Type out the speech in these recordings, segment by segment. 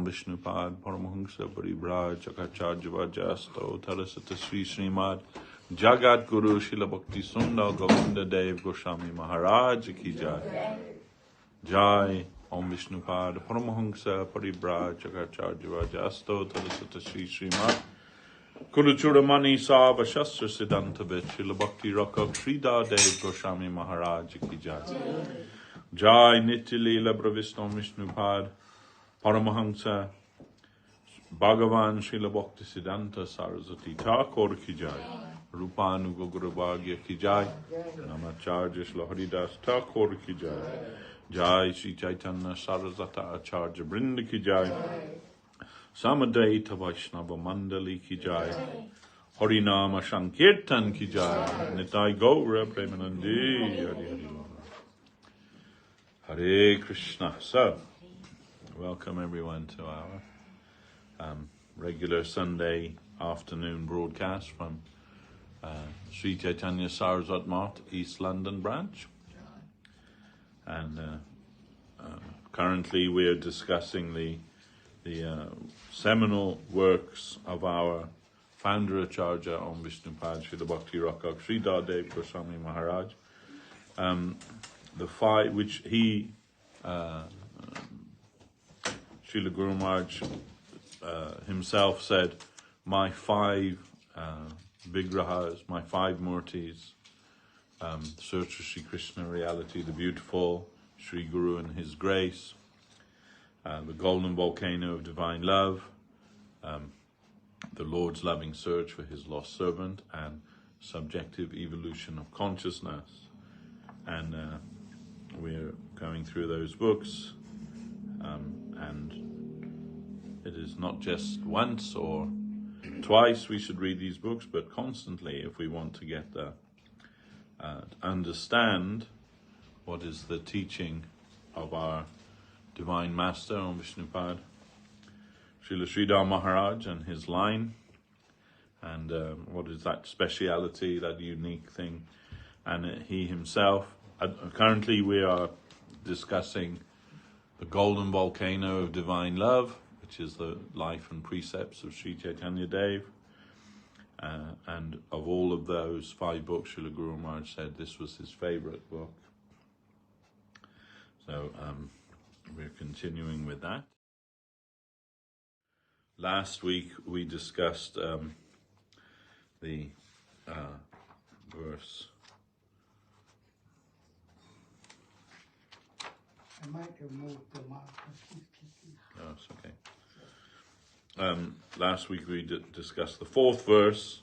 Vishnupad Paramahamsa Parivraj Chakacharya Vajasto Tarasata Sri Sriman Jagat Guru Srila Bhakti Sunda Govinda Dev Goswami Maharaj Ki Jai. Jai Om Vishnupad Paramahamsa Parivraj Chakacharya Vajasto Tarasata Sri Sriman Kuruchuramani Sava Shastra Siddhanta Srila Bhakti Rakshak Sridhar Dev Goswami Maharaj Ki Jai. Jai Nitya Leela Pravishna Vishnupad Paramahamsa Bhagavan Srila Bhakti Siddhanta Saraswati Thakur Ki Jai. Rupanu Guru Bhagya Ki Jai. Namacharya Srila Haridas Thakur Ki Jai. Jai Sri Chaitanya Saraswata Acharya Brinda Ki Jai. Samadeta Vaishnava Mandali Ki Jai. Harinama Sankirtan Ki Jai. Nitai Gaura Premanandi Hari Hari. Hare Krishna. So, welcome everyone to our regular Sunday afternoon broadcast from Sri Chaitanya Saraswat Math, East London branch. And currently we are discussing the seminal works of our founder Acharya Om Vishnupad Srila Bhakti Rakshak Sridhar Dev Goswami Maharaj. The five which he Srila Guru Maharaj himself said, my five vigrahas, my five murtis, Search for Sri Krishna reality, the beautiful Sri Guru and his grace, the golden volcano of divine love, the Lord's loving search for his lost servant, and subjective evolution of consciousness. And we're going through those books, and it is not just once or twice we should read these books, but constantly if we want to get the understand what is the teaching of our Divine Master Om Vishnupad Srila Sridhar Maharaj and his line, and what is that speciality, that unique thing. And he himself, currently we are discussing the golden volcano of divine love, which is the life and precepts of Sri Chaitanya Dev. And of all of those five books, Srila Guru Maharaj said this was his favorite book. So we're continuing with that. Last week we discussed the verse. I might remove the mark. Oh, it's okay. Last week we discussed the fourth verse,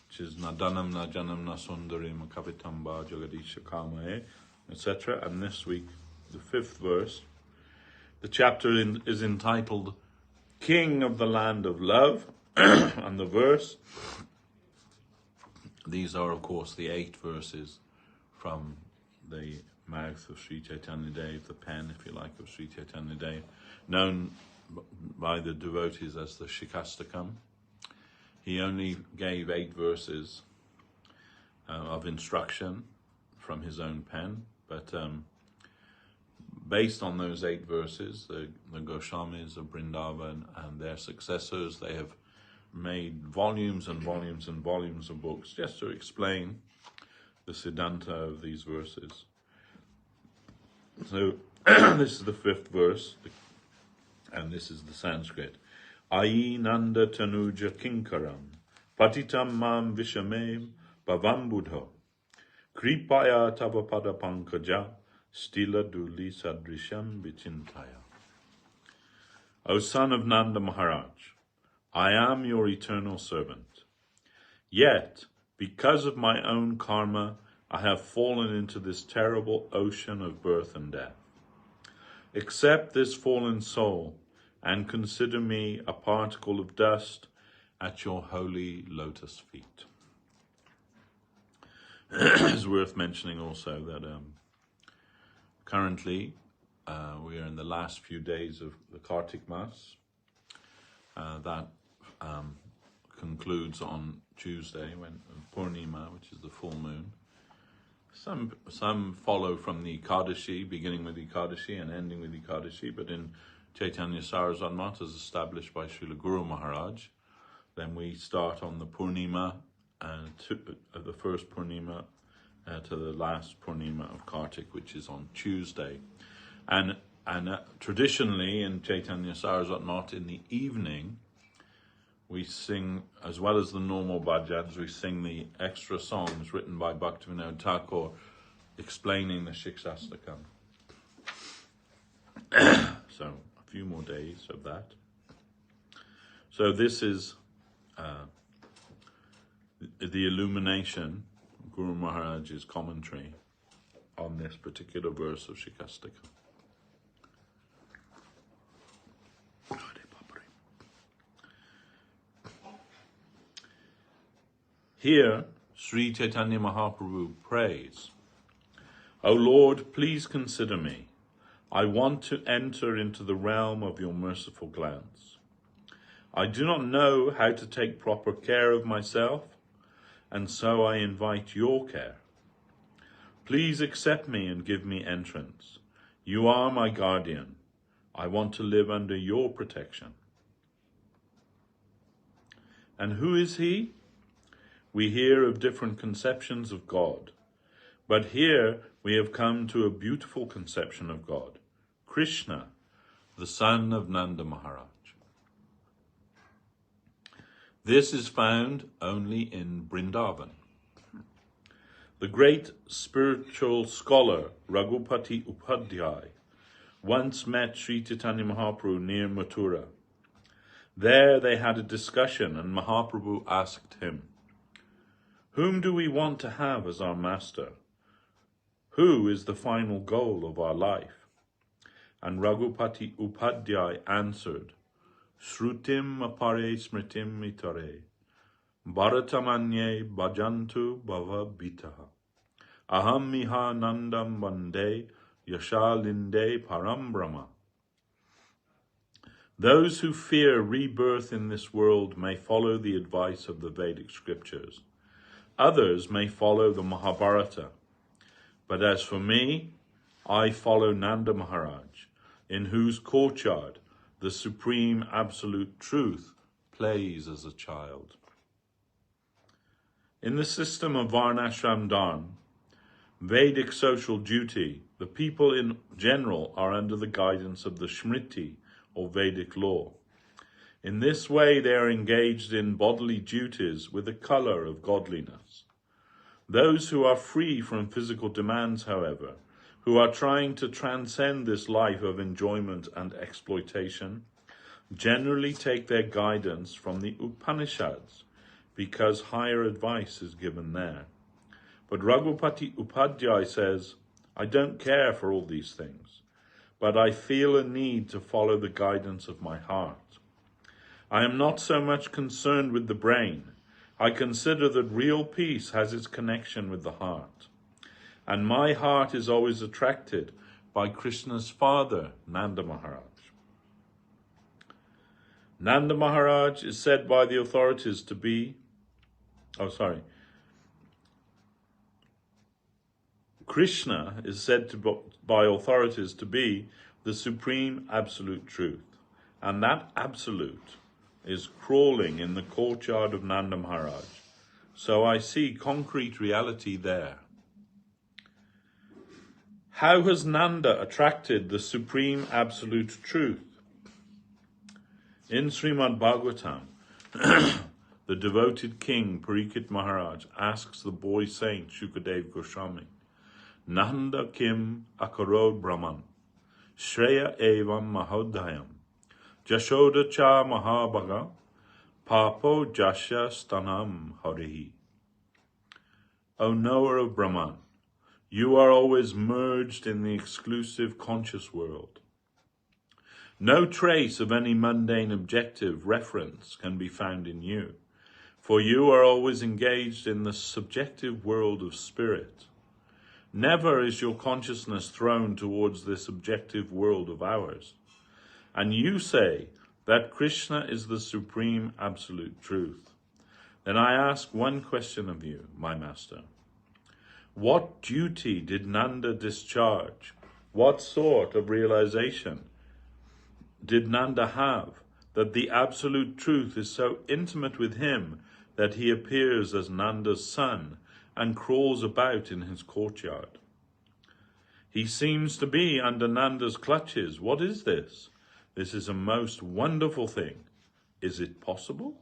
which is Nadanam Najanam Nasundarim Kapitamba Jagadisha Kamae, etc. And this week, the fifth verse. The chapter is entitled King of the Land of Love, and the verse. These are, of course, the 8 verses from the mouth of Sri Chaitanya Dev, the pen, if you like, of Sri Chaitanya Dev, known by the devotees as the Shikastakam. He only gave 8 verses of instruction from his own pen, but based on those 8 verses, the Goswamis of Vrindavan and their successors, they have made volumes and volumes and volumes of books just to explain the Siddhanta of these verses. So this is the 5th verse, and this is the Sanskrit. Ayi nanda tanuja kinkaram patitam mam vishamem bhavam buddho kripaya tavapada pankaja stila duli sadrisham vichintaya. O son of Nanda Maharaj, I am your eternal servant. Yet, because of my own karma, I have fallen into this terrible ocean of birth and death. Accept this fallen soul and consider me a particle of dust at your holy lotus feet. It's worth mentioning also that currently we are in the last few days of the Kartik Mass. That concludes on Tuesday, when Purnima, which is the full moon. Some follow from the Ekadashi, beginning with Ekadashi and ending with Ekadashi, but in Chaitanya Saraswat Math is established by Srila Guru Maharaj. Then we start on the Purnima, the first Purnima to the last Purnima of Kartik, which is on Tuesday. And traditionally in Chaitanya Saraswat Math in the evening, we sing, as well as the normal bhajans, we sing the extra songs written by Bhaktivinoda Thakur explaining the Shikshastakam. So a few more days of that. So this is the illumination, Guru Maharaj's commentary on this particular verse of Shikshastakam. Here, Sri Chaitanya Mahaprabhu prays, O Lord, please consider me. I want to enter into the realm of your merciful glance. I do not know how to take proper care of myself, and so I invite your care. Please accept me and give me entrance. You are my guardian. I want to live under your protection. And who is he? We hear of different conceptions of God, but here we have come to a beautiful conception of God, Krishna, the son of Nanda Maharaj. This is found only in Vrindavan. The great spiritual scholar Raghupati Upadhyay once met Sri Chaitanya Mahaprabhu near Mathura. There they had a discussion, and Mahaprabhu asked him, whom do we want to have as our master? Who is the final goal of our life? And Raghupati Upadhyay answered, Shrutim apare smritim mitare, Bharatamanye bhajantu bhava bitaha, Aham miha nandam vande yashalinde param brahma. Those who fear rebirth in this world may follow the advice of the Vedic scriptures. Others may follow the Mahabharata. But as for me, I follow Nanda Maharaj, in whose courtyard the supreme absolute truth plays as a child. In the system of Varnashram Dharma, Vedic social duty, the people in general are under the guidance of the Smriti, or Vedic law. In this way they are engaged in bodily duties with a colour of godliness. Those who are free from physical demands, however, who are trying to transcend this life of enjoyment and exploitation, generally take their guidance from the Upanishads, because higher advice is given there. But Raghupati Upadhyay says, I don't care for all these things, but I feel a need to follow the guidance of my heart. I am not so much concerned with the brain. I consider that real peace has its connection with the heart. And my heart is always attracted by Krishna's father, Nanda Maharaj. Nanda Maharaj is said by the authorities to be, Krishna is said by authorities to be the supreme absolute truth. And that absolute is crawling in the courtyard of Nanda Maharaj. So I see concrete reality there. How has Nanda attracted the supreme absolute truth? In Sriman Bhagavatam, the devoted king Parikshit Maharaj asks the boy saint Shukadev Goswami, Nanda kim akarod brahman, Shreya evam mahodayam, Jashoda cha mahabhaga, papo jasya stanam harihi. O knower of Brahman, you are always merged in the exclusive conscious world. No trace of any mundane objective reference can be found in you, for you are always engaged in the subjective world of spirit. Never is your consciousness thrown towards this objective world of ours. And you say that Krishna is the supreme absolute truth. Then I ask one question of you, my master. What duty did Nanda discharge? What sort of realization did Nanda have that the absolute truth is so intimate with him that he appears as Nanda's son and crawls about in his courtyard? He seems to be under Nanda's clutches. What is this? This is a most wonderful thing. Is it possible?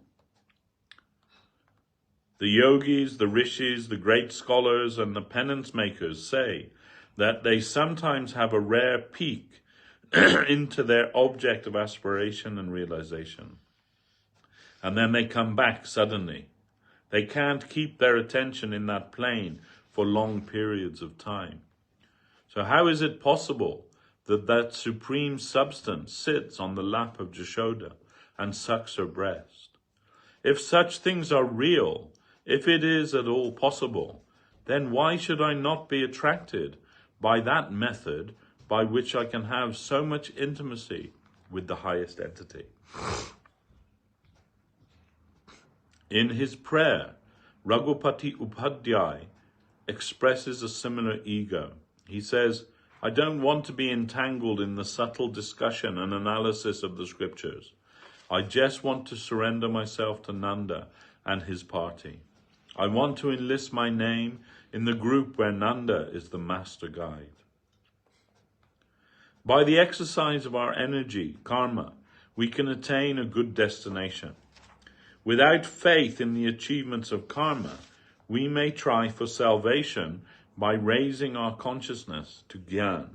The yogis, the rishis, the great scholars, and the penance makers say that they sometimes have a rare peek into their object of aspiration and realization. And then they come back suddenly. They can't keep their attention in that plane for long periods of time. So how is it possible that that supreme substance sits on the lap of Jashoda and sucks her breast? If such things are real, if it is at all possible, then why should I not be attracted by that method by which I can have so much intimacy with the highest entity? In his prayer, Raghupati Upadhyay expresses a similar ego. He says, I don't want to be entangled in the subtle discussion and analysis of the scriptures. I just want to surrender myself to Nanda and his party. I want to enlist my name in the group where Nanda is the master guide. By the exercise of our energy, karma, we can attain a good destination. Without faith in the achievements of karma, we may try for salvation by raising our consciousness to Gyan.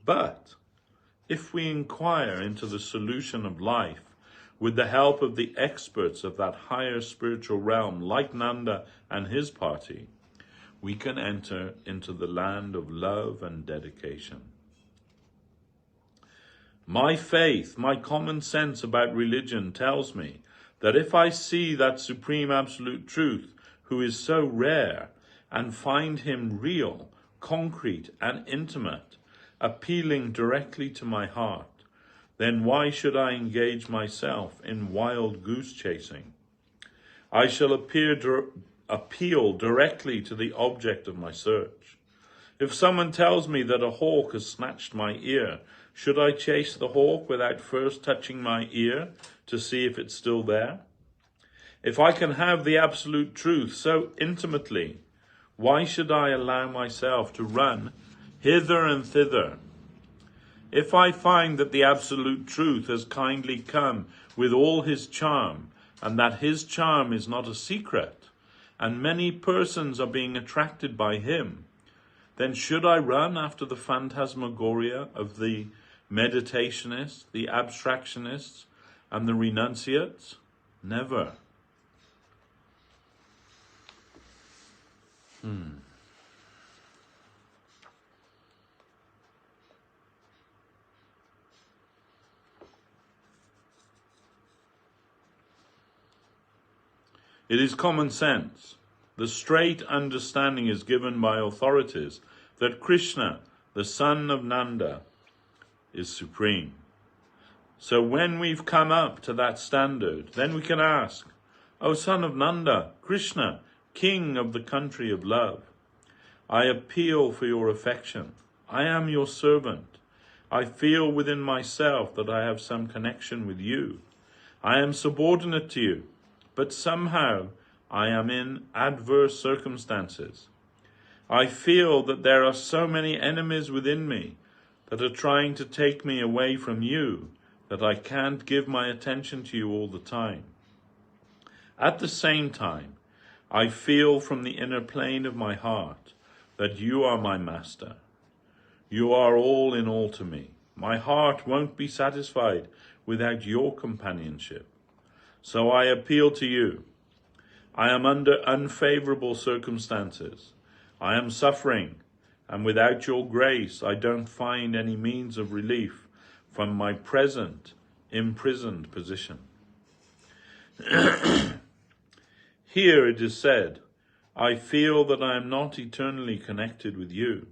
But if we inquire into the solution of life with the help of the experts of that higher spiritual realm like Nanda and his party, we can enter into the land of love and dedication. My faith, my common sense about religion tells me that if I see that supreme absolute truth who is so rare and find him real, concrete and intimate, appealing directly to my heart, then why should I engage myself in wild goose chasing? I shall appeal directly to the object of my search. If someone tells me that a hawk has snatched my ear, should I chase the hawk without first touching my ear to see if it's still there? If I can have the absolute truth so intimately, why should I allow myself to run hither and thither? If I find that the absolute truth has kindly come with all his charm, and that his charm is not a secret, and many persons are being attracted by him, then should I run after the phantasmagoria of the meditationists, the abstractionists, and the renunciates? Never. It is common sense. The straight understanding is given by authorities that Krishna, the son of Nanda, is supreme. So when we've come up to that standard, then we can ask, O son of Nanda, Krishna, king of the country of love, I appeal for your affection. I am your servant. I feel within myself that I have some connection with you. I am subordinate to you, but somehow I am in adverse circumstances. I feel that there are so many enemies within me that are trying to take me away from you that I can't give my attention to you all the time. At the same time, I feel from the inner plane of my heart that you are my master. You are all in all to me. My heart won't be satisfied without your companionship. So I appeal to you. I am under unfavorable circumstances. I am suffering, and without your grace I don't find any means of relief from my present imprisoned position. Here it is said, I feel that I am not eternally connected with you.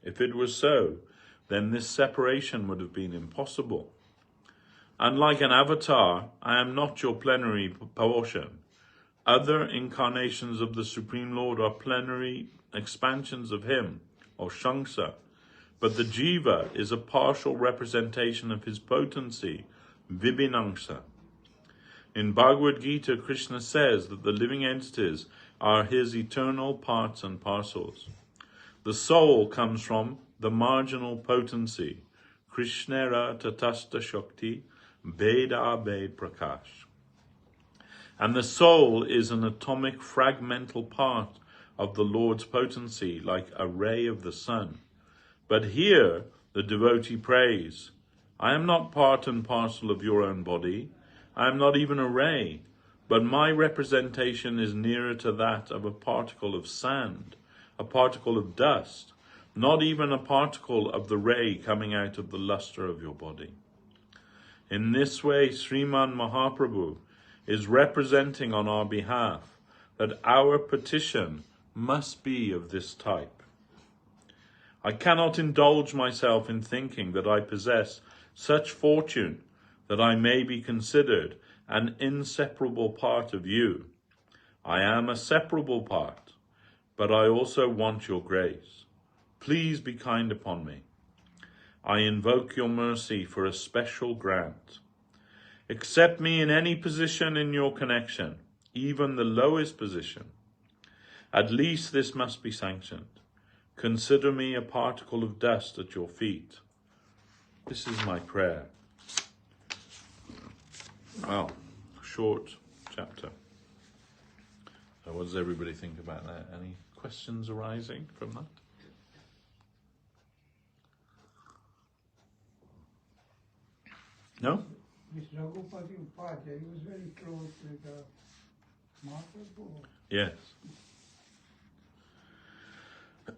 If it were so, then this separation would have been impossible. Unlike an avatar, I am not your plenary portion. Other incarnations of the Supreme Lord are plenary expansions of him, or Shamsa, but the jiva is a partial representation of his potency, vibhinangsha. In Bhagavad Gita, Krishna says that the living entities are his eternal parts and parcels. The soul comes from the marginal potency, Krishnera tatasta shakti, Veda Ved Prakash. And the soul is an atomic fragmental part of the Lord's potency, like a ray of the sun. But here the devotee prays, I am not part and parcel of your own body. I am not even a ray, but my representation is nearer to that of a particle of sand, a particle of dust, not even a particle of the ray coming out of the luster of your body. In this way, Sriman Mahaprabhu is representing on our behalf that our petition must be of this type. I cannot indulge myself in thinking that I possess such fortune that I may be considered an inseparable part of you. I am a separable part, but I also want your grace. Please be kind upon me. I invoke your mercy for a special grant. Accept me in any position in your connection, even the lowest position. At least this must be sanctioned. Consider me a particle of dust at your feet. This is my prayer. Well, short chapter. So what does everybody think about that? Any questions arising from that? No? This Raghupati Upadhyay, he was very close with Mahaprabhu. Yes. He's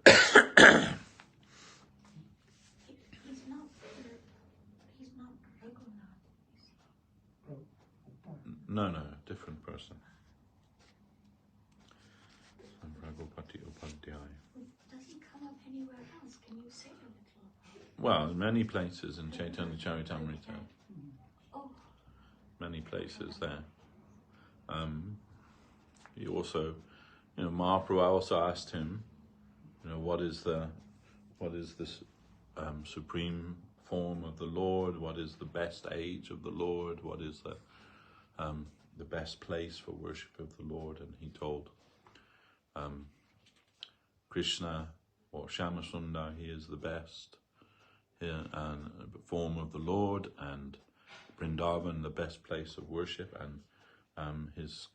not Raghunath. No, different person. Raghupati Upadhyay. Does he come up anywhere else? Can you say a little? Well, in many places in Chaitanya Charitamrita. Oh. Many places there. He also, Mahaprabhu also asked him, what is this supreme form of the Lord? What is the best age of the Lord? What is the best place for worship of the Lord? And he told Krishna or Shyamasundar, he is the best form of the Lord, and Vrindavan, the best place of worship, and his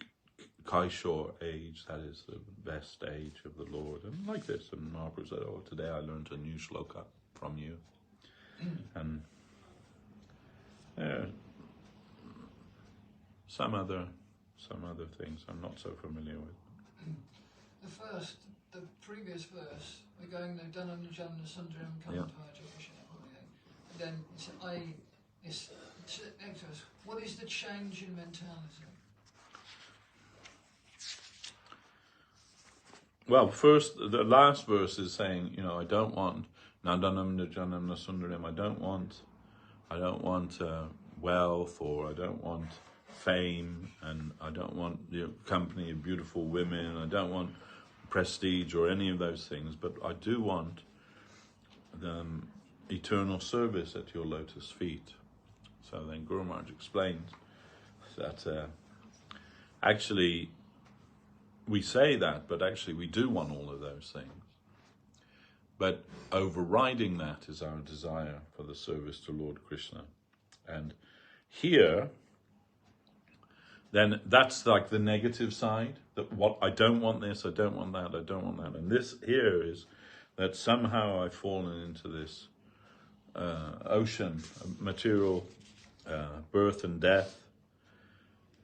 Kaishore age, that is the best age of the Lord. And like this, and Mahaprabhu said, today I learned a new shloka from you. And some other things I'm not so familiar with. The previous verse, we're going no Dhanam Janna Sundaram Kamantaja Krishna. Then what is the change in mentality? Well, first, the last verse is saying, I don't want Nadanam Najanam Nasundaram. I don't want wealth, or I don't want fame, and I don't want the company of beautiful women. I don't want prestige or any of those things, but I do want the eternal service at your lotus feet. So then Guru Maharaj explains that actually we say that, but actually we do want all of those things. But overriding that is our desire for the service to Lord Krishna. And here, then that's like the negative side, that what I don't want this, I don't want that, I don't want that. And this here is that somehow I've fallen into this ocean of material birth and death,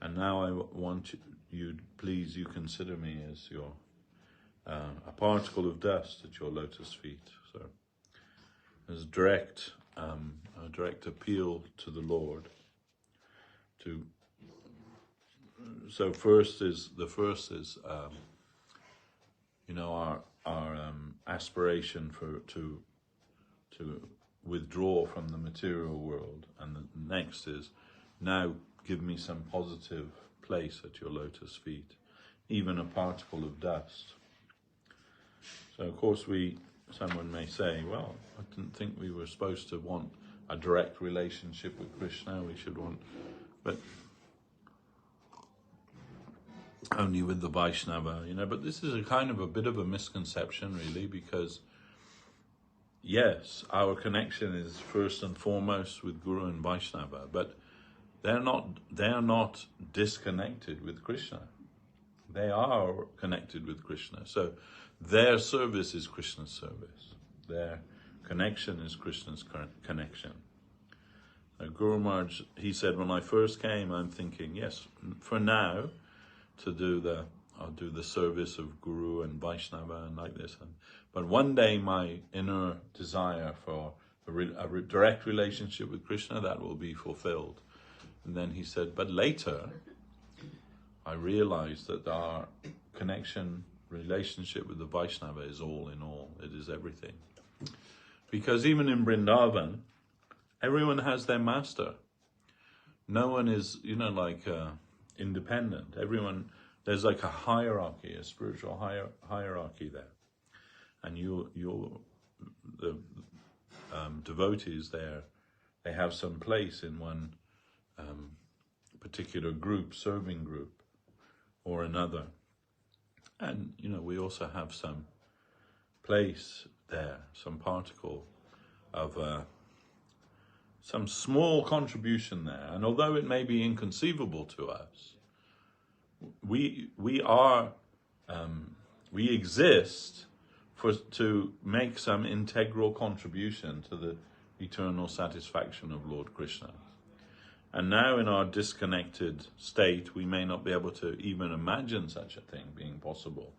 and now I want you, please, you consider me as your a particle of dust at your lotus feet. So there's a direct appeal to the Lord. So first is our aspiration to withdraw from the material world, and the next is, now give me some positive place at your lotus feet, even a particle of dust. So of course we someone may say, well, I didn't think we were supposed to want a direct relationship with Krishna. We should want, but only with the Vaishnava, But this is a kind of a bit of a misconception, really, because yes, our connection is first and foremost with Guru and Vaishnava, but they're not disconnected with Krishna. They are connected with Krishna. So their service is Krishna's service. Their connection is Krishna's connection. Guru Maharaj, he said, when I first came, I'm thinking, yes, for now, I'll do the service of Guru and Vaishnava and like this. But one day my inner desire for a direct relationship with Krishna, that will be fulfilled. And then he said, but later, I realized that our relationship with the Vaishnava is all in all. It is everything. Because even in Vrindavan, everyone has their master. No one is, independent. Everyone, there's like a hierarchy, a spiritual hierarchy there. And the devotees there, they have some place in one particular group, serving group, or another. And, we also have some place there, some particle of some small contribution there. And although it may be inconceivable to us, we exist to make some integral contribution to the eternal satisfaction of Lord Krishna. And now in our disconnected state, we may not be able to even imagine such a thing being possible.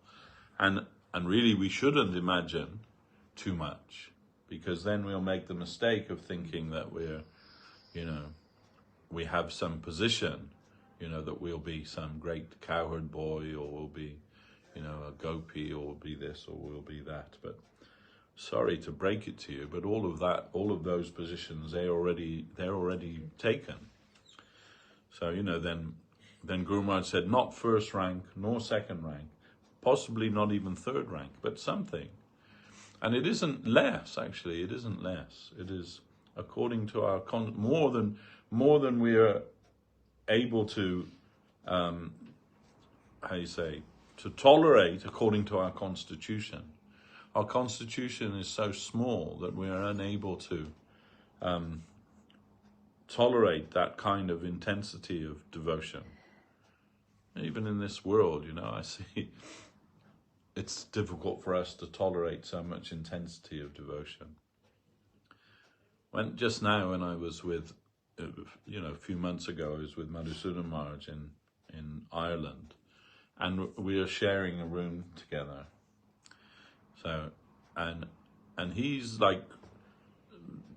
And really we shouldn't imagine too much, because then we'll make the mistake of thinking that we have some position, that we'll be some great cowherd boy, or we'll be, a gopi, or we'll be this, or we'll be that. But sorry to break it to you, but all of those positions, they're already taken. So, then Guru Maharaj said, not first rank, nor second rank, possibly not even third rank, but something. And it isn't less, actually, it isn't less. It is according to our, more than we are able to, to tolerate according to our constitution. Our constitution is so small that we are unable to tolerate that kind of intensity of devotion. Even in this world, I see it's difficult for us to tolerate so much intensity of devotion. Just now when I was with, a few months ago, I was with Madhusudan Maharaj in Ireland, and we are sharing a room together. So, and he's like,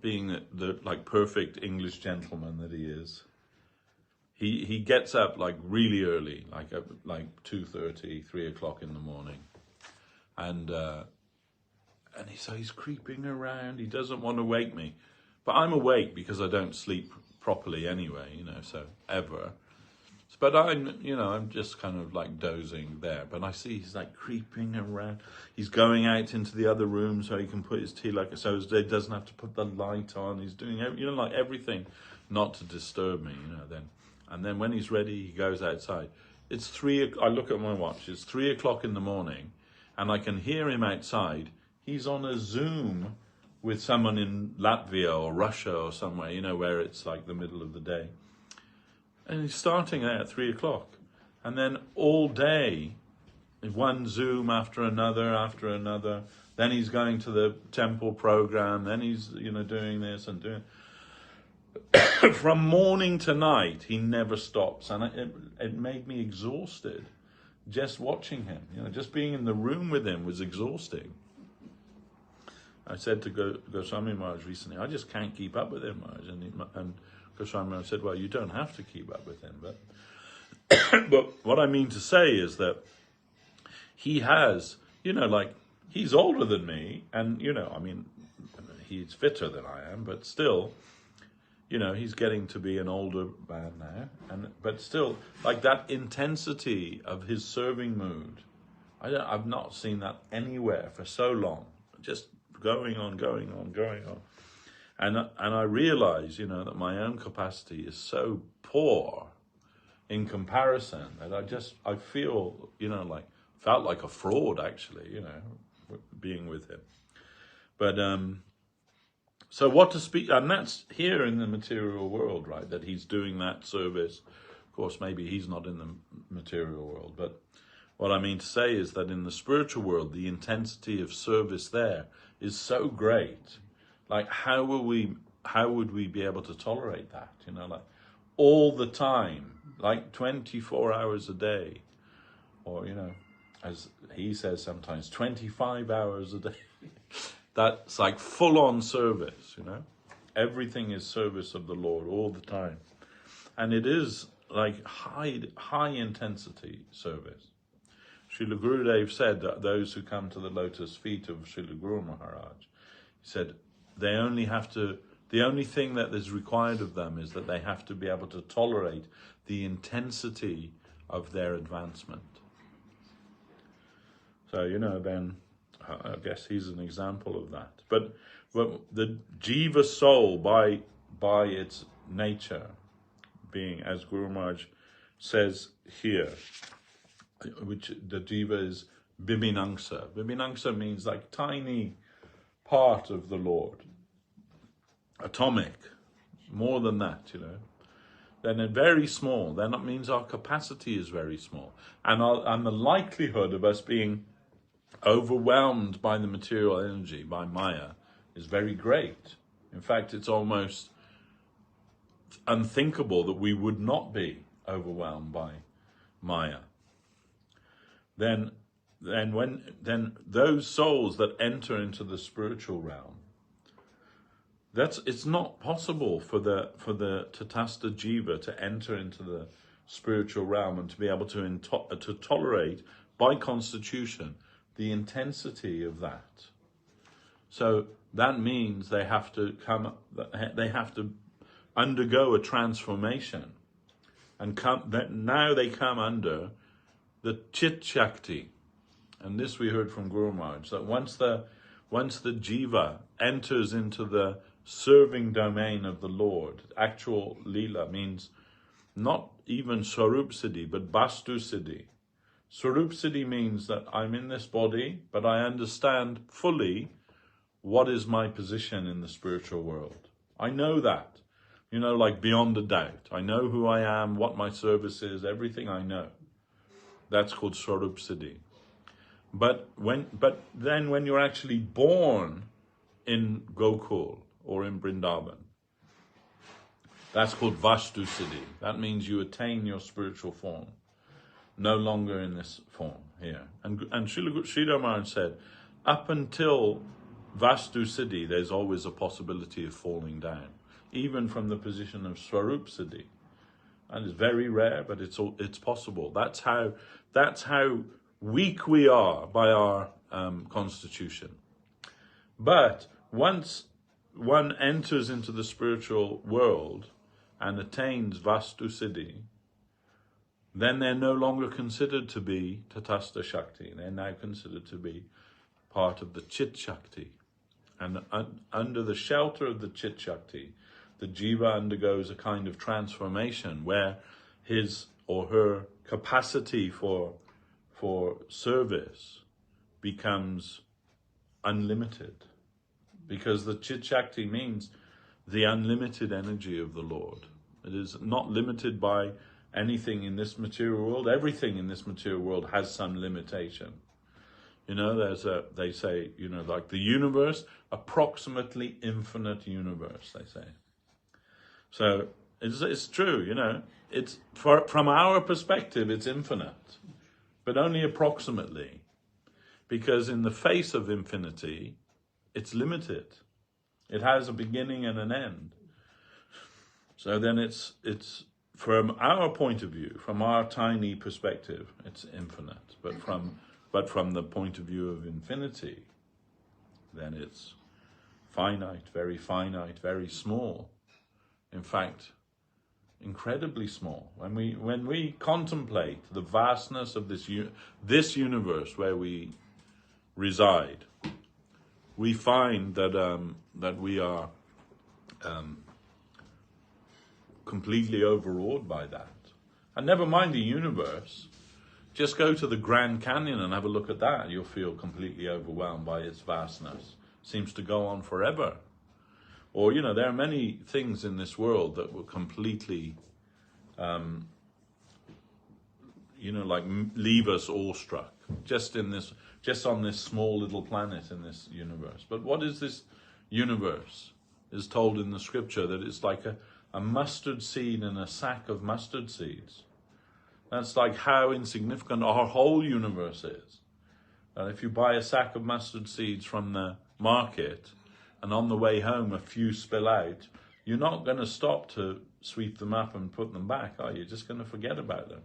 being the perfect English gentleman that he is, he gets up like really early, like 2:30, 3 o'clock in the morning, and he's creeping around. He doesn't want to wake me, but I'm awake because I don't sleep properly anyway, so ever. But I'm just kind of like dozing there. But I see he's like creeping around. He's going out into the other room so he can put his tea so he doesn't have to put the light on. He's doing everything not to disturb me, then. And then when he's ready, he goes outside. It's 3. I look at my watch. It's 3 o'clock in the morning, and I can hear him outside. He's on a Zoom with someone in Latvia or Russia or somewhere, where it's like the middle of the day. And he's starting at 3 o'clock. And then all day, one Zoom after another. Then he's going to the temple program. Then he's, doing this and doing... From morning to night, he never stops. And it made me exhausted just watching him. Just being in the room with him was exhausting. I said to Goswami Maharaj recently, I just can't keep up with him, Maharaj. And Goswami Maharaj said, well, you don't have to keep up with him. But what I mean to say is that he has, he's older than me. And, he's fitter than I am. But still, he's getting to be an older man now. But still, like that intensity of his serving mood, I've not seen that anywhere for so long. Just going on, going on, going on. And I realize, that my own capacity is so poor in comparison that I feel, felt like a fraud actually, being with him. But so what to speak, and that's here in the material world, right? That he's doing that service. Of course, maybe he's not in the material world, but what I mean to say is that in the spiritual world, the intensity of service there is so great. Like, how would we be able to tolerate that? Like all the time, like 24 hours a day, or as he says sometimes, 25 hours a day. That's like full-on service, Everything is service of the Lord all the time. And it is like high intensity service. Srila Gurudev said that those who come to the lotus feet of Srila Guru Maharaj, he said, the only thing that is required of them is that they have to be able to tolerate the intensity of their advancement. So, then I guess he's an example of that. But the jiva soul, by its nature, being, as Guru Maharaj says here, which the jiva is bibinangsa. Bibinangsa means like tiny part of the Lord. Atomic, more than that, Then they're very small. Then that means our capacity is very small. And the likelihood of us being overwhelmed by the material energy, by Maya, is very great. In fact, it's almost unthinkable that we would not be overwhelmed by Maya. Then those souls that enter into the spiritual realm, it's not possible for the Tatastha Jiva to enter into the spiritual realm and to be able to tolerate by constitution the intensity of that. So that means they have to undergo a transformation, and now they come under the Chit Shakti. And this we heard from Guru Maharaj, that once the jiva enters into the serving domain of the Lord, actual lila means not even Swarup Siddhi, but Bastu Siddhi. Swarup Siddhi means that I'm in this body, but I understand fully what is my position in the spiritual world. I know that, like beyond a doubt. I know who I am, what my service is, everything I know. That's called Swarup Siddhi. But then when you're actually born in Gokul or in Vrindavan, that's called Vastu Siddhi. That means you attain your spiritual form, no longer in this form here. And Sridhar Maharaj said, up until Vastu Siddhi, there's always a possibility of falling down, even from the position of Swarup Siddhi. And it's very rare, but it's possible. That's how weak we are by our constitution. But once one enters into the spiritual world and attains Vastu Siddhi, then they're no longer considered to be Tatastha Shakti. They're now considered to be part of the Chit Shakti. And under the shelter of the Chit Shakti, the jiva undergoes a kind of transformation where his or her capacity for service becomes unlimited. Because the Chit Shakti means the unlimited energy of the Lord. It is not limited by anything in this material world. Everything in this material world has some limitation. They say, like the universe, approximately infinite universe, they say. So it's true, it's from our perspective, it's infinite, but only approximately, because in the face of infinity, it's limited. It has a beginning and an end. So then it's from our point of view, from our tiny perspective, it's infinite. But from the point of view of infinity, then it's finite, very small. In fact, incredibly small. When we contemplate the vastness of this universe where we reside, we find that we are completely overawed by that. And never mind the universe. Just go to the Grand Canyon and have a look at that. You'll feel completely overwhelmed by its vastness. Seems to go on forever. Or, there are many things in this world that will completely, leave us awestruck. Just on this small little planet in this universe. But what is this universe? Is told in the scripture that it's like a mustard seed in a sack of mustard seeds. That's like how insignificant our whole universe is. And if you buy a sack of mustard seeds from the market and on the way home a few spill out, you're not going to stop to sweep them up and put them back, are you? You're just going to forget about them.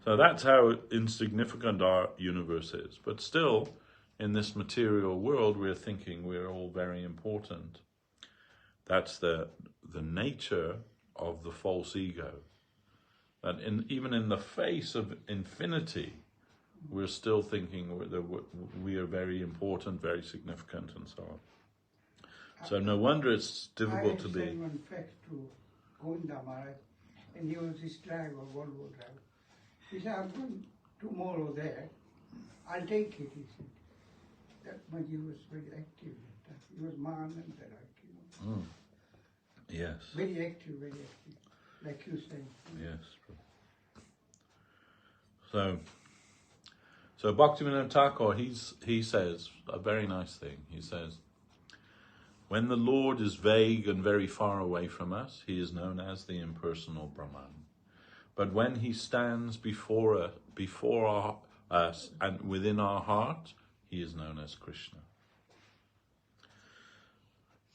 So that's how insignificant our universe is. But still, in this material world, we're thinking we're all very important. That's the nature of the false ego. That even in the face of infinity, we're still thinking that we are very important, very significant, and so on. So no wonder it's difficult to be. I sent one fax to Gonda Maharaj, and he was his driver, Volvo driver. He said, I'm going tomorrow there. I'll take it, he said. That much he was very active. He was Mahananda, Yes. Very active, like you say. Yes. So Bhaktivinoda Thakur, he says a very nice thing. He says, when the Lord is vague and very far away from us, he is known as the impersonal Brahman. But when he stands before us and within our heart, he is known as Krishna.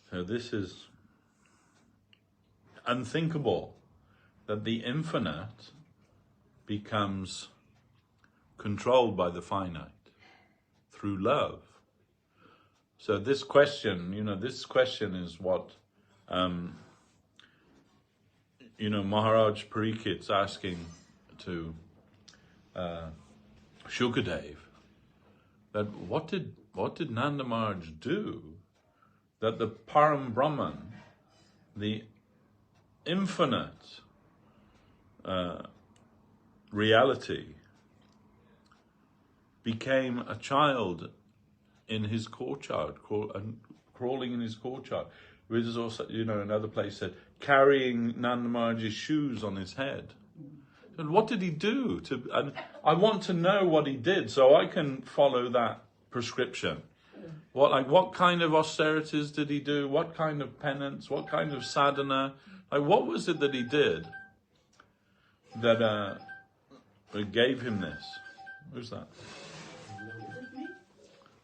So this is unthinkable, that the infinite becomes controlled by the finite through love. So this question is what, Maharaj Parikit's asking to Shukadev, that what did Nanda Maharaj do that the Param Brahman, the infinite reality, became a child in his courtyard, crawling in his courtyard. Which is also, another place said, carrying Nanda Maharaj's shoes on his head. And what did he do? And I want to know what he did so I can follow that prescription. What kind of austerities did he do? What kind of penance? What kind of sadhana? What was it that he did that gave him this? Who's that?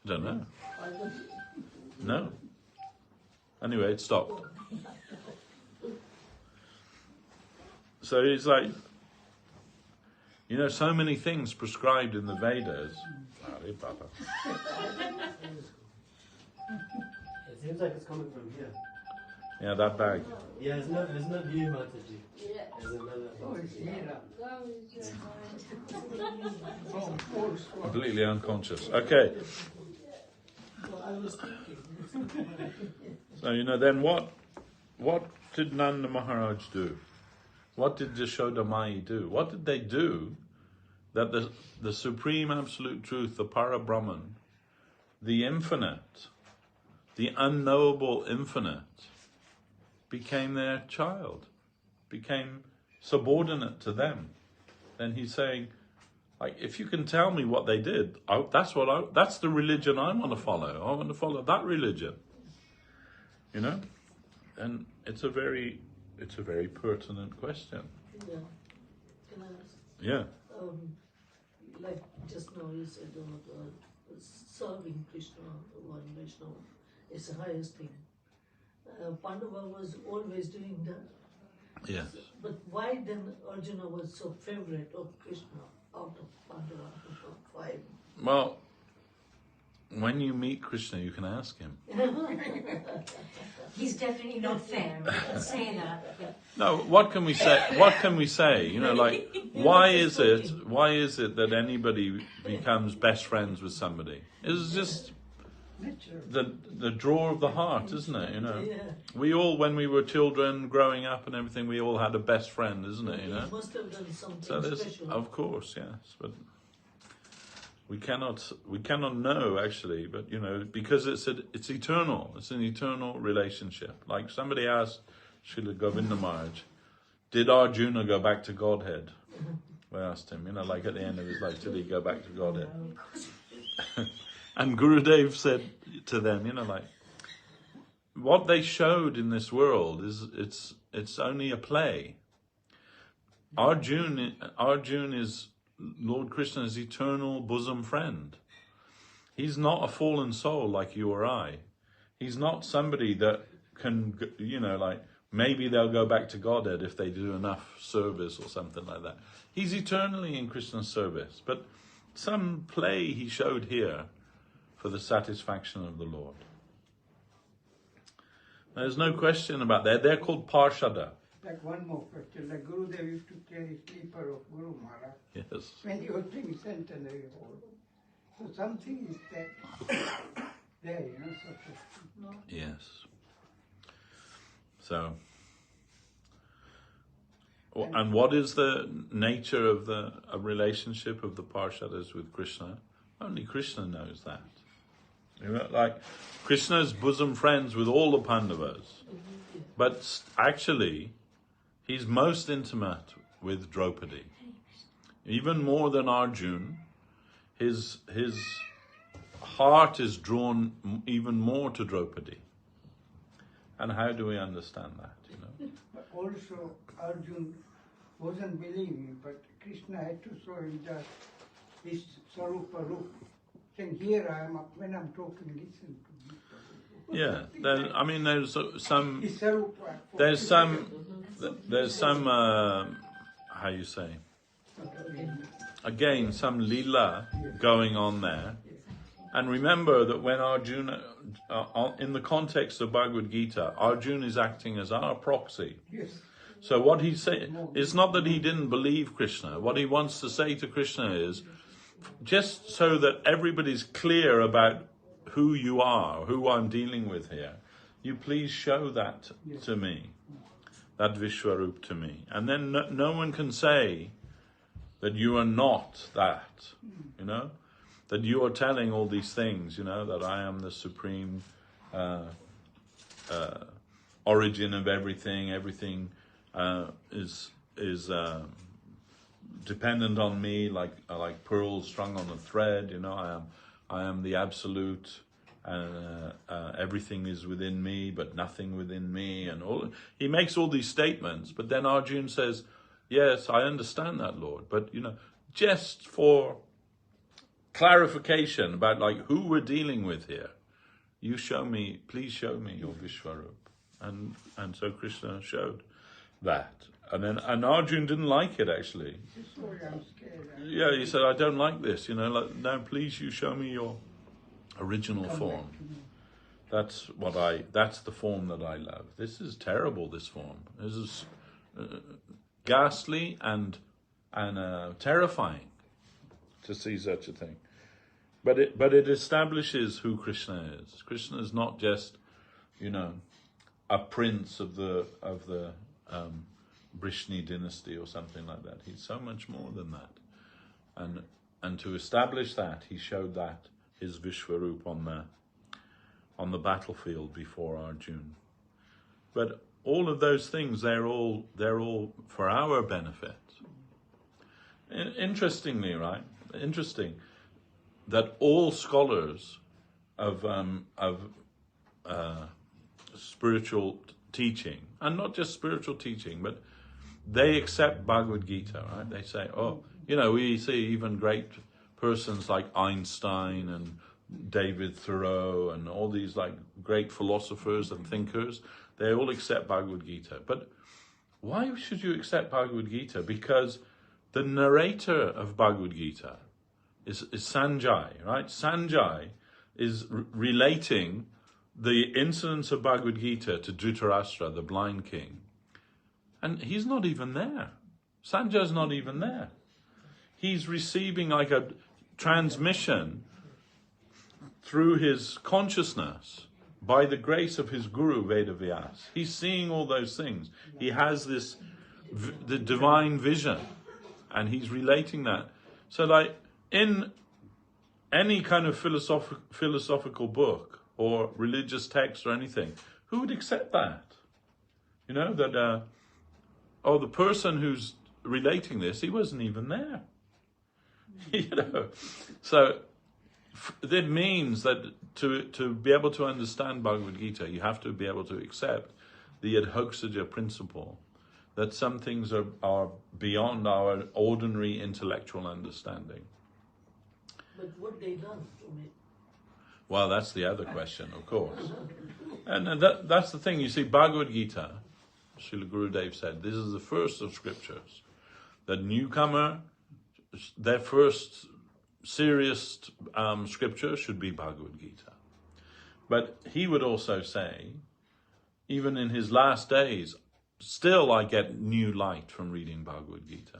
I don't know. No. Anyway, it stopped. So it's like, so many things prescribed in the Vedas. It seems like it's coming from here. Yeah, that bag. Yeah, it's not you, Mataji. There's another. Oh, it's here. Completely unconscious. Okay. So, then what did Nanda Maharaj do? What did Yashoda Mai do? What did they do that the supreme absolute truth, the Para-Brahman, the infinite, the unknowable infinite, became their child, became subordinate to them? Then he's saying, if you can tell me what they did, that's the religion I want to follow. I want to follow that religion. And it's a very pertinent question. Yeah. Can I ask? Yeah. Like just now you said serving Krishna, one Vishnu, is the highest thing. Pandava was always doing that. Yes. But why then Arjuna was so favorite of Krishna out of Pandava, five? Well, when you meet Krishna, you can ask him. He's definitely not fair. We can say that. But No, what can we say? What can we say? Why is it that anybody becomes best friends with somebody? It's just the draw of the heart, isn't it? You know, Yeah. we all, when we were children, growing up and everything, we all had a best friend, isn't it? You He know. must have done something So there's, special. of course, yes, but we cannot know actually, but you know, because it's eternal. It's an eternal relationship. Like somebody asked Srila Govinda Maharaj, did Arjuna go back to Godhead? We asked him, you know, like at the end of his life, did he go back to Godhead? And Gurudev said to them, you know, like, what they showed in this world is it's only a play. Arjuna is Lord Krishna's eternal bosom friend. He's not a fallen soul like you or I. He's not somebody that can, you know, like, maybe they'll go back to Godhead if they do enough service or something like that. He's eternally in Krishna's service. But some play he showed here for the satisfaction of the Lord. There's no question about that. They're called Parshada. Like one more question, like Gurudev used to carry sleeper of Guru Maharaj Yes. when he was doing centenary hall. So something is there, you know, sort of. Yes. So, and what is the nature of the relationship of the Parshadas with Krishna? Only Krishna knows that. You know, like Krishna's bosom friends with all the Pandavas, but actually, he's most intimate with Draupadi, even more than Arjuna. His heart is drawn even more to Draupadi. And how do we understand that? You know. But also, Arjuna wasn't believing, but Krishna had to show him that his Sarupa Rup, saying, here I am, when I'm talking, listen to me. Yeah, I mean, there's some, His Sarupa. there's some, how you say, again, some lila going on there. And remember that when Arjuna, in the context of Bhagavad Gita, Arjuna is acting as our proxy. Yes. So what he's saying, it's not that he didn't believe Krishna. What he wants to say to Krishna is, just so that everybody's clear about who you are, who I'm dealing with here, you please show that to me, that Vishwarup to me. And then no one can say that you are not that, you know, that you are telling all these things, you know, that I am the supreme origin of everything. Everything is dependent on me, like pearls strung on a thread. You know, I am the absolute, and everything is within me, but nothing within me, and all. He makes all these statements, but then Arjuna says, "Yes, I understand that, Lord, but you know, just for clarification about like who we're dealing with here, you show me, please show me your Vishwarup." And so Krishna showed that. And Arjuna didn't like it actually. Sorry, I'm scared. Yeah, he said, I don't like this, you know, like, no, please you show me your original form. That's the form that I love. This is terrible, this form. This is ghastly and terrifying to see such a thing. But it establishes who Krishna is. Krishna is not just, you know, a prince of the Brishni dynasty or something like that. He's so much more than that. And to establish that, he showed that his Vishwarup on the battlefield before Arjuna. But all of those things, they're all for our benefit. Interestingly, right? Interesting that all scholars of spiritual teaching, and not just spiritual teaching, but they accept Bhagavad Gita, right? They say, oh, you know, we see even great persons like Einstein and David Thoreau and all these like great philosophers and thinkers, they all accept Bhagavad Gita. But why should you accept Bhagavad Gita? Because the narrator of Bhagavad Gita is Sanjay, right? Sanjay is relating the incidents of Bhagavad Gita to Dhritarashtra, the blind king. And he's not even there. Sanjay's not even there. He's receiving like a transmission through his consciousness, by the grace of his guru Vedavyas, he's seeing all those things. He has this the divine vision, and he's relating that. So like in any kind of philosophical book or religious text or anything, who would accept that? You know, that the person who's relating this, he wasn't even there. You know, so that means that to be able to understand Bhagavad Gita, you have to be able to accept the adhokshaja principle, that some things are beyond our ordinary intellectual understanding. But what they learn from it? Well, that's the other question, of course. And that's the thing. You see, Bhagavad Gita, Srila Gurudev said, this is the first of scriptures. The newcomer, their first serious scripture should be Bhagavad Gita. But he would also say, even in his last days, still I get new light from reading Bhagavad Gita.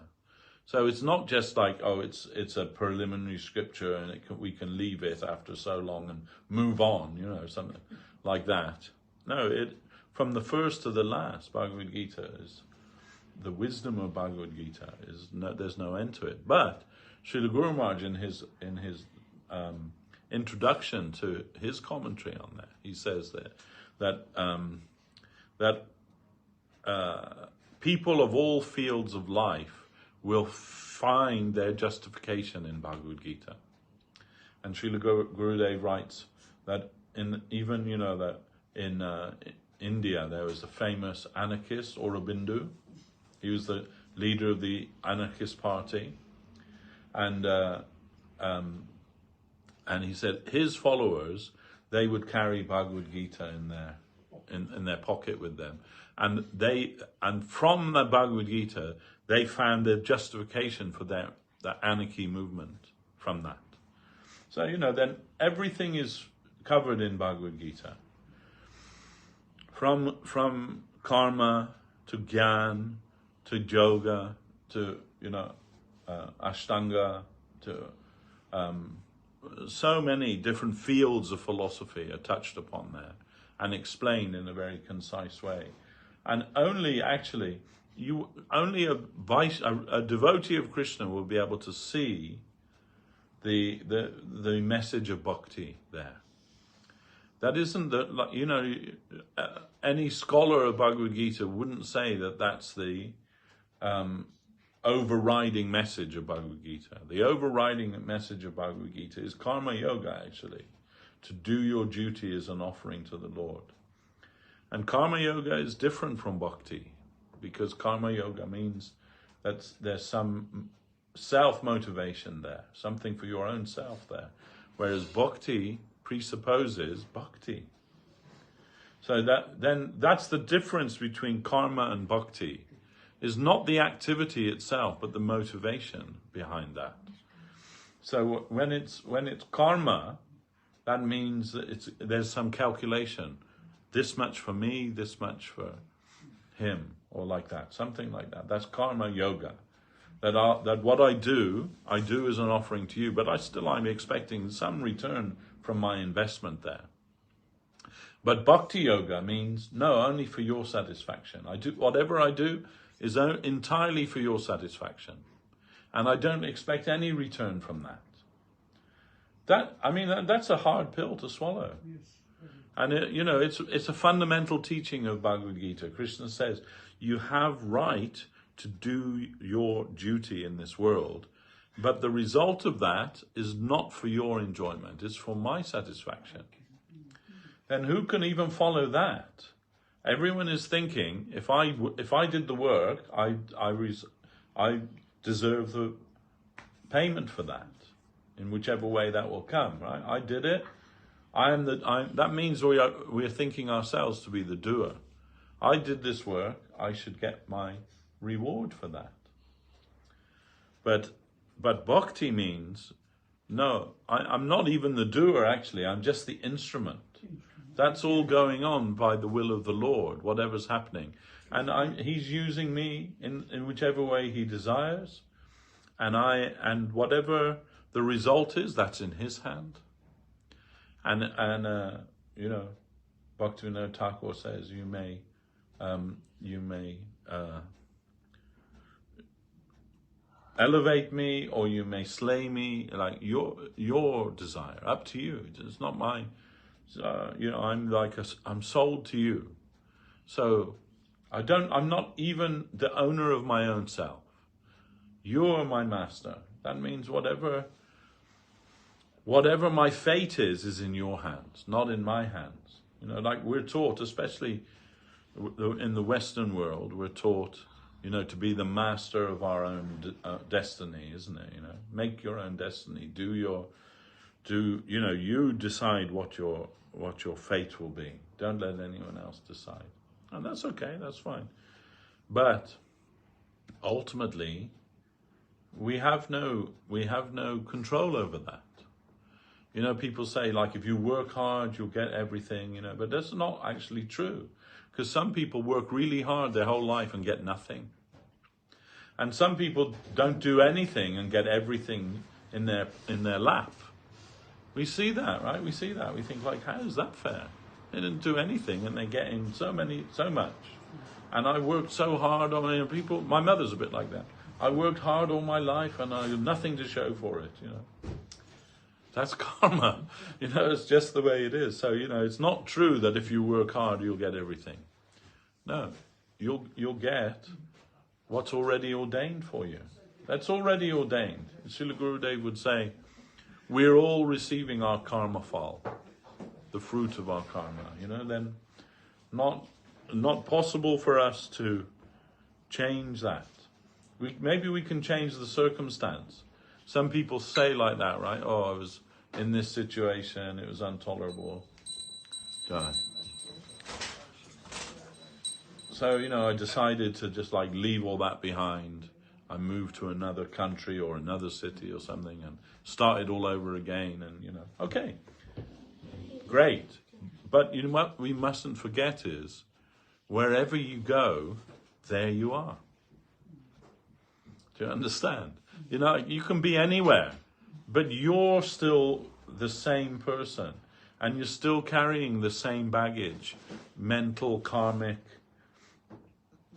So it's not just like, it's a preliminary scripture and we can leave it after so long and move on, you know, something like that. No, from the first to the last, Bhagavad Gita is, the wisdom of Bhagavad Gita is, there's no end to it. But Srila Guru Maharaj in his introduction to his commentary on that, he says that people of all fields of life will find their justification in Bhagavad Gita. And Srila Gurudev writes that in India there was a famous anarchist, Aurobindo. He was the leader of the anarchist party, and he said his followers, they would carry Bhagavad Gita in their pocket with them, and from the Bhagavad Gita they found their justification for the anarchy movement from that. So, you know, then everything is covered in Bhagavad Gita. From karma to jnana to yoga to, you know, ashtanga to so many different fields of philosophy are touched upon there and explained in a very concise way. And only a devotee of Krishna will be able to see the message of bhakti there. That isn't any scholar of Bhagavad Gita wouldn't say that that's the overriding message of Bhagavad Gita. The overriding message of Bhagavad Gita is karma yoga, actually, to do your duty as an offering to the Lord. And karma yoga is different from bhakti, because karma yoga means that there's some self-motivation there, something for your own self there, whereas bhakti presupposes bhakti. So that's the difference between karma and bhakti, is not the activity itself, but the motivation behind that. So when it's karma, that means that there's some calculation. This much for me, this much for him, or like that, something like that. That's karma yoga. That what I do as an offering to you, but I'm expecting some return from my investment there. But bhakti yoga means, no, only for your satisfaction. Whatever I do is entirely for your satisfaction. And I don't expect any return from that. That's a hard pill to swallow. Yes. And it's a fundamental teaching of Bhagavad Gita. Krishna says, you have right to do your duty in this world, but the result of that is not for your enjoyment, it's for my satisfaction. Then who can even follow that? Everyone is thinking, if I did the work, I deserve the payment for that, in whichever way that will come, right? I did it. That means we are thinking ourselves to be the doer. I did this work, I should get my reward for that. But bhakti means, no, I'm not even the doer actually, I'm just the instrument. That's all going on by the will of the Lord, whatever's happening. And he's using me in whichever way he desires. And whatever the result is, that's in his hand. And you know, Bhaktivinoda Thakur says you may elevate me or you may slay me, like your desire, up to you. It's not mine. You know, I'm sold to you. So I'm not even the owner of my own self. You're my master. That means whatever my fate is in your hands, not in my hands. You know, like we're taught, especially in the Western world, we're taught, you know, to be the master of our own destiny, isn't it? You know, make your own destiny. You know, you decide what your fate will be. Don't let anyone else decide. And that's okay, that's fine. But ultimately, we have no control over that. You know, people say, like, if you work hard, you'll get everything, you know, but that's not actually true. Because some people work really hard their whole life and get nothing. And some people don't do anything and get everything in their lap. We see that, right? We see that. We think, like, how is that fair? They didn't do anything and they get in so much. And I worked so hard on it. People, my mother's a bit like that. I worked hard all my life and I have nothing to show for it, you know. That's karma. You know, it's just the way it is. So, you know, it's not true that if you work hard, you'll get everything. No, you'll get what's already ordained for you. That's already ordained. Srila Gurudev would say, we're all receiving our karma phal, the fruit of our karma. You know, then not possible for us to change that. Maybe we can change the circumstance. Some people say like that, right? Oh, I was in this situation, it was intolerable. Die. So, you know, I decided to just like leave all that behind. I moved to another country or another city or something and started all over again and, you know, okay, great. But you know what we mustn't forget is, wherever you go, there you are. Do you understand? You know, you can be anywhere, but you're still the same person and you're still carrying the same baggage, mental, karmic,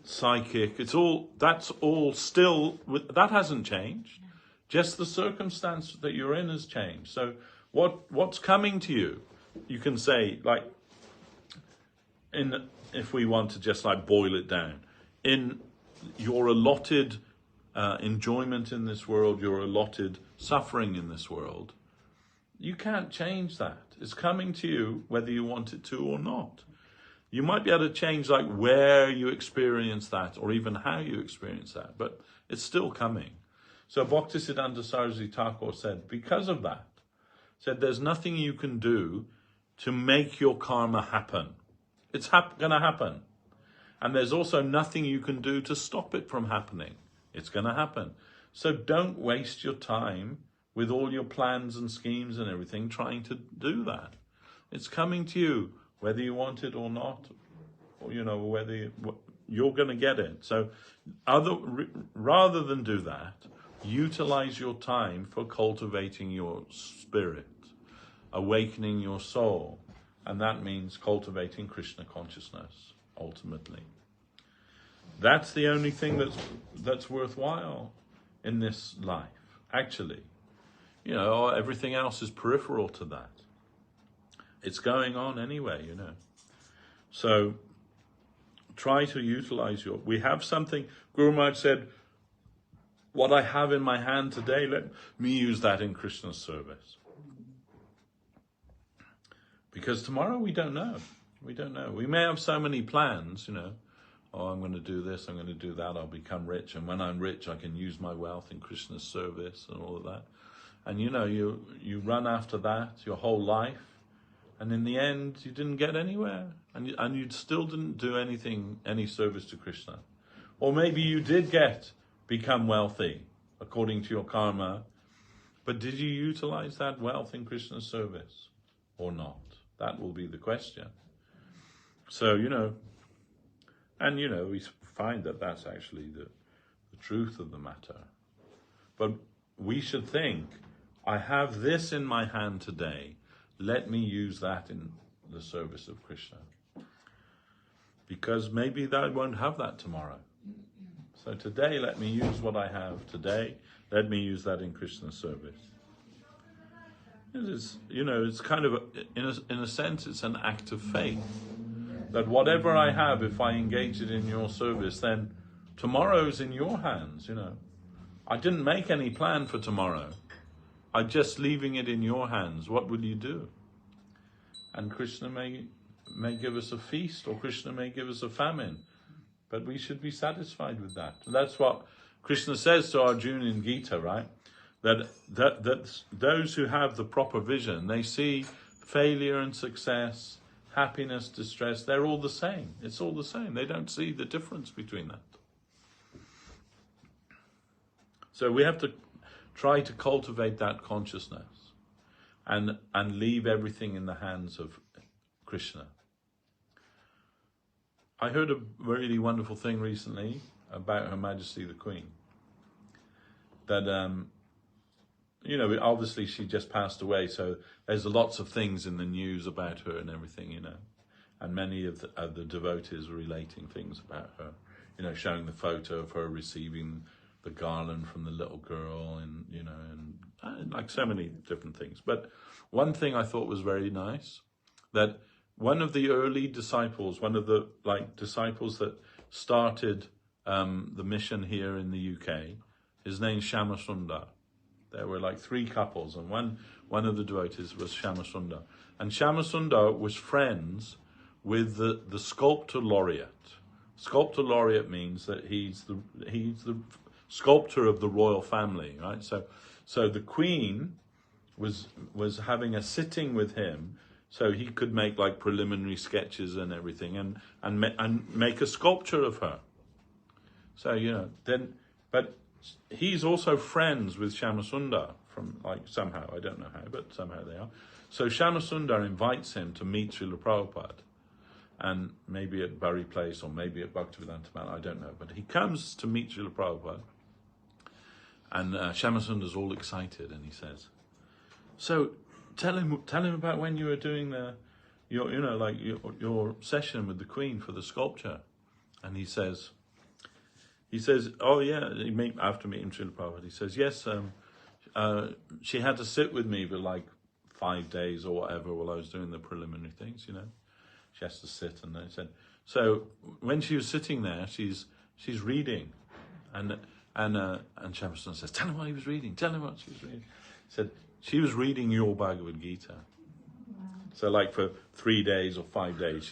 psychic. That's all still, that hasn't changed. Just the circumstance that you're in has changed. So what's coming to you? You can say, like, if we want to just like boil it down, in your allotted enjoyment in this world, your allotted suffering in this world, you can't change that. It's coming to you whether you want it to or not. You might be able to change like where you experience that or even how you experience that, but it's still coming. So Bhaktisiddhanta Saraswati Thakur said, because of that, said there's nothing you can do to make your karma happen. It's going to happen. And there's also nothing you can do to stop it from happening. It's going to happen. So don't waste your time with all your plans and schemes and everything trying to do that. It's coming to you, whether you want it or not, or, you know, whether you're going to get it. So rather than do that, utilize your time for cultivating your spirit, awakening your soul. And that means cultivating Krishna consciousness, ultimately. That's the only thing that's worthwhile in this life, actually. You know, everything else is peripheral to that. It's going on anyway, you know. So try to utilize we have something. Guru Maharaj said, what I have in my hand today, let me use that in Krishna's service. Because tomorrow we don't know. We don't know. We may have so many plans, you know. Oh, I'm going to do this, I'm going to do that, I'll become rich. And when I'm rich, I can use my wealth in Krishna's service and all of that. And, you know, you run after that your whole life. And in the end, you didn't get anywhere. And you still didn't do any service to Krishna. Or maybe you did become wealthy, according to your karma. But did you utilize that wealth in Krishna's service or not? That will be the question. So, you know, and, you know, we find that that's actually the truth of the matter. But we should think, I have this in my hand today. let me use that in the service of Krishna. Because maybe I won't have that tomorrow. So today, let me use what I have today. Let me use that in Krishna's service. It's kind of, in a sense, it's an act of faith. That whatever I have, if I engage it in your service, then tomorrow's in your hands, I didn't make any plan for tomorrow. I'm just leaving it in your hands. What will you do? And Krishna may give us a feast, or Krishna may give us a famine. But we should be satisfied with that. That's what Krishna says to Arjuna in Gita, right? That those who have the proper vision, they see failure and success, happiness, distress, they're all the same. It's all the same. They don't see the difference between that. So we have to try to cultivate that consciousness and leave everything in the hands of Krishna. I heard a really wonderful thing recently about Her Majesty the Queen. That, obviously she just passed away, so there's lots of things in the news about her and everything, and many of the devotees are relating things about her, showing the photo of her receiving the garland from the little girl, and like so many different things. But one thing I thought was very nice, that one of the early disciples, one of the disciples that started the mission here in the UK, his name's Shamasundar. There were 3 couples, and one of the devotees was Shamasundar. And Shamasundar was friends with the sculptor laureate. Sculptor laureate means that he's the sculptor of the royal family, right? So the Queen was having a sitting with him, so he could make preliminary sketches and everything, and make a sculpture of her. So but he's also friends with Shamasundar from somehow, I don't know how, but somehow they are. So Shamasundar invites him to meet Srila Prabhupada, and maybe at Bury Place or maybe at Bhaktivedanta Manor, I don't know. But he comes to meet Srila Prabhupada, and Shamasundar's all excited, and he says, "So tell him about when you were doing your session with the Queen for the sculpture." And he says, "Oh yeah." After meeting Srila Prabhupada, he says, "Yes, she had to sit with me for 5 days or whatever while I was doing the preliminary things. She has to sit." And they said, so when she was sitting there, she's reading, and Shamasundar says, "Tell him what he was reading. Tell him what she was reading." He said, "She was reading your Bhagavad Gita." Wow. So for 3 days or 5 days,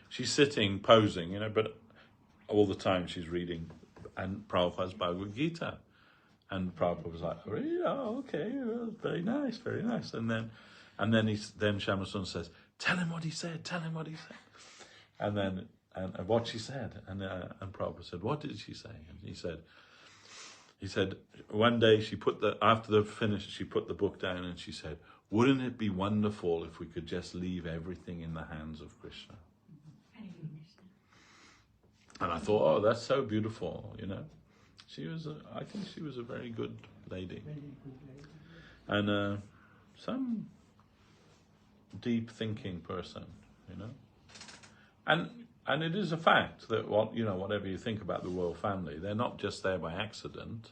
she's sitting, posing, but all the time she's reading and Prabhupada's Bhagavad Gita. And Prabhupada was like, "Really? Oh, okay, well, very nice, very nice." And then Shamasundar says, "Tell him what he said. Tell him what he said." And what she said, and Prabhupada said, "What did she say?" And he said one day she put after the finish, she put the book down and she said, "Wouldn't it be wonderful if we could just leave everything in the hands of Krishna?" And I thought, oh, that's so beautiful, I think she was a very good lady. And some deep thinking person, And it is a fact that whatever you think about the royal family, they're not just there by accident,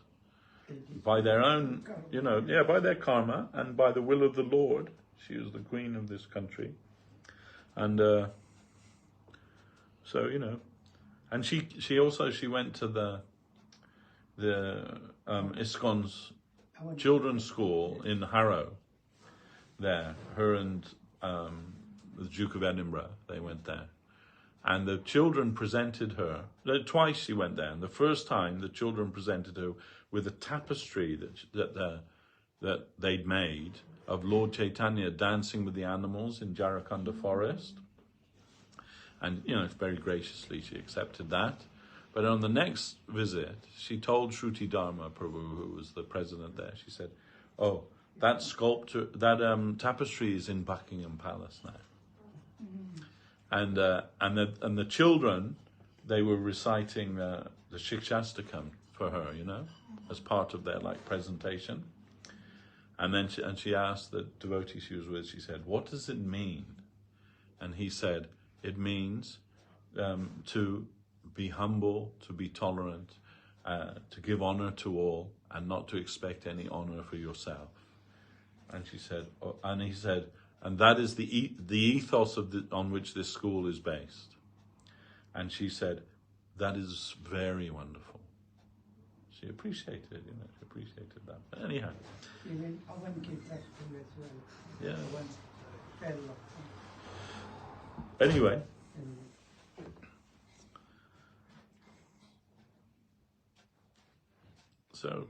by their own, by their karma and by the will of the Lord. She is the queen of this country, and and she went to the ISKCON's children's school in Harrow. There, her and the Duke of Edinburgh, they went there. And the children presented her, twice she went there, and the first time the children presented her with a tapestry that they'd made of Lord Chaitanya dancing with the animals in Jarakanda forest. And, very graciously she accepted that. But on the next visit, she told Shruti Dharma Prabhu, who was the president there, she said, "Oh, that sculpture, that tapestry is in Buckingham Palace now." And the children, they were reciting the Shikshastakam for her, as part of their presentation. And then she asked the devotee she was with, she said, what does it mean? And he said, it means to be humble, to be tolerant, to give honor to all, and not to expect any honor for yourself. And she said, and he said, and that is the ethos on which this school is based. And she said, that is very wonderful. She appreciated it, she appreciated that. But anyhow. Even Avan came back to as well. Yeah. One fell off. Anyway. So,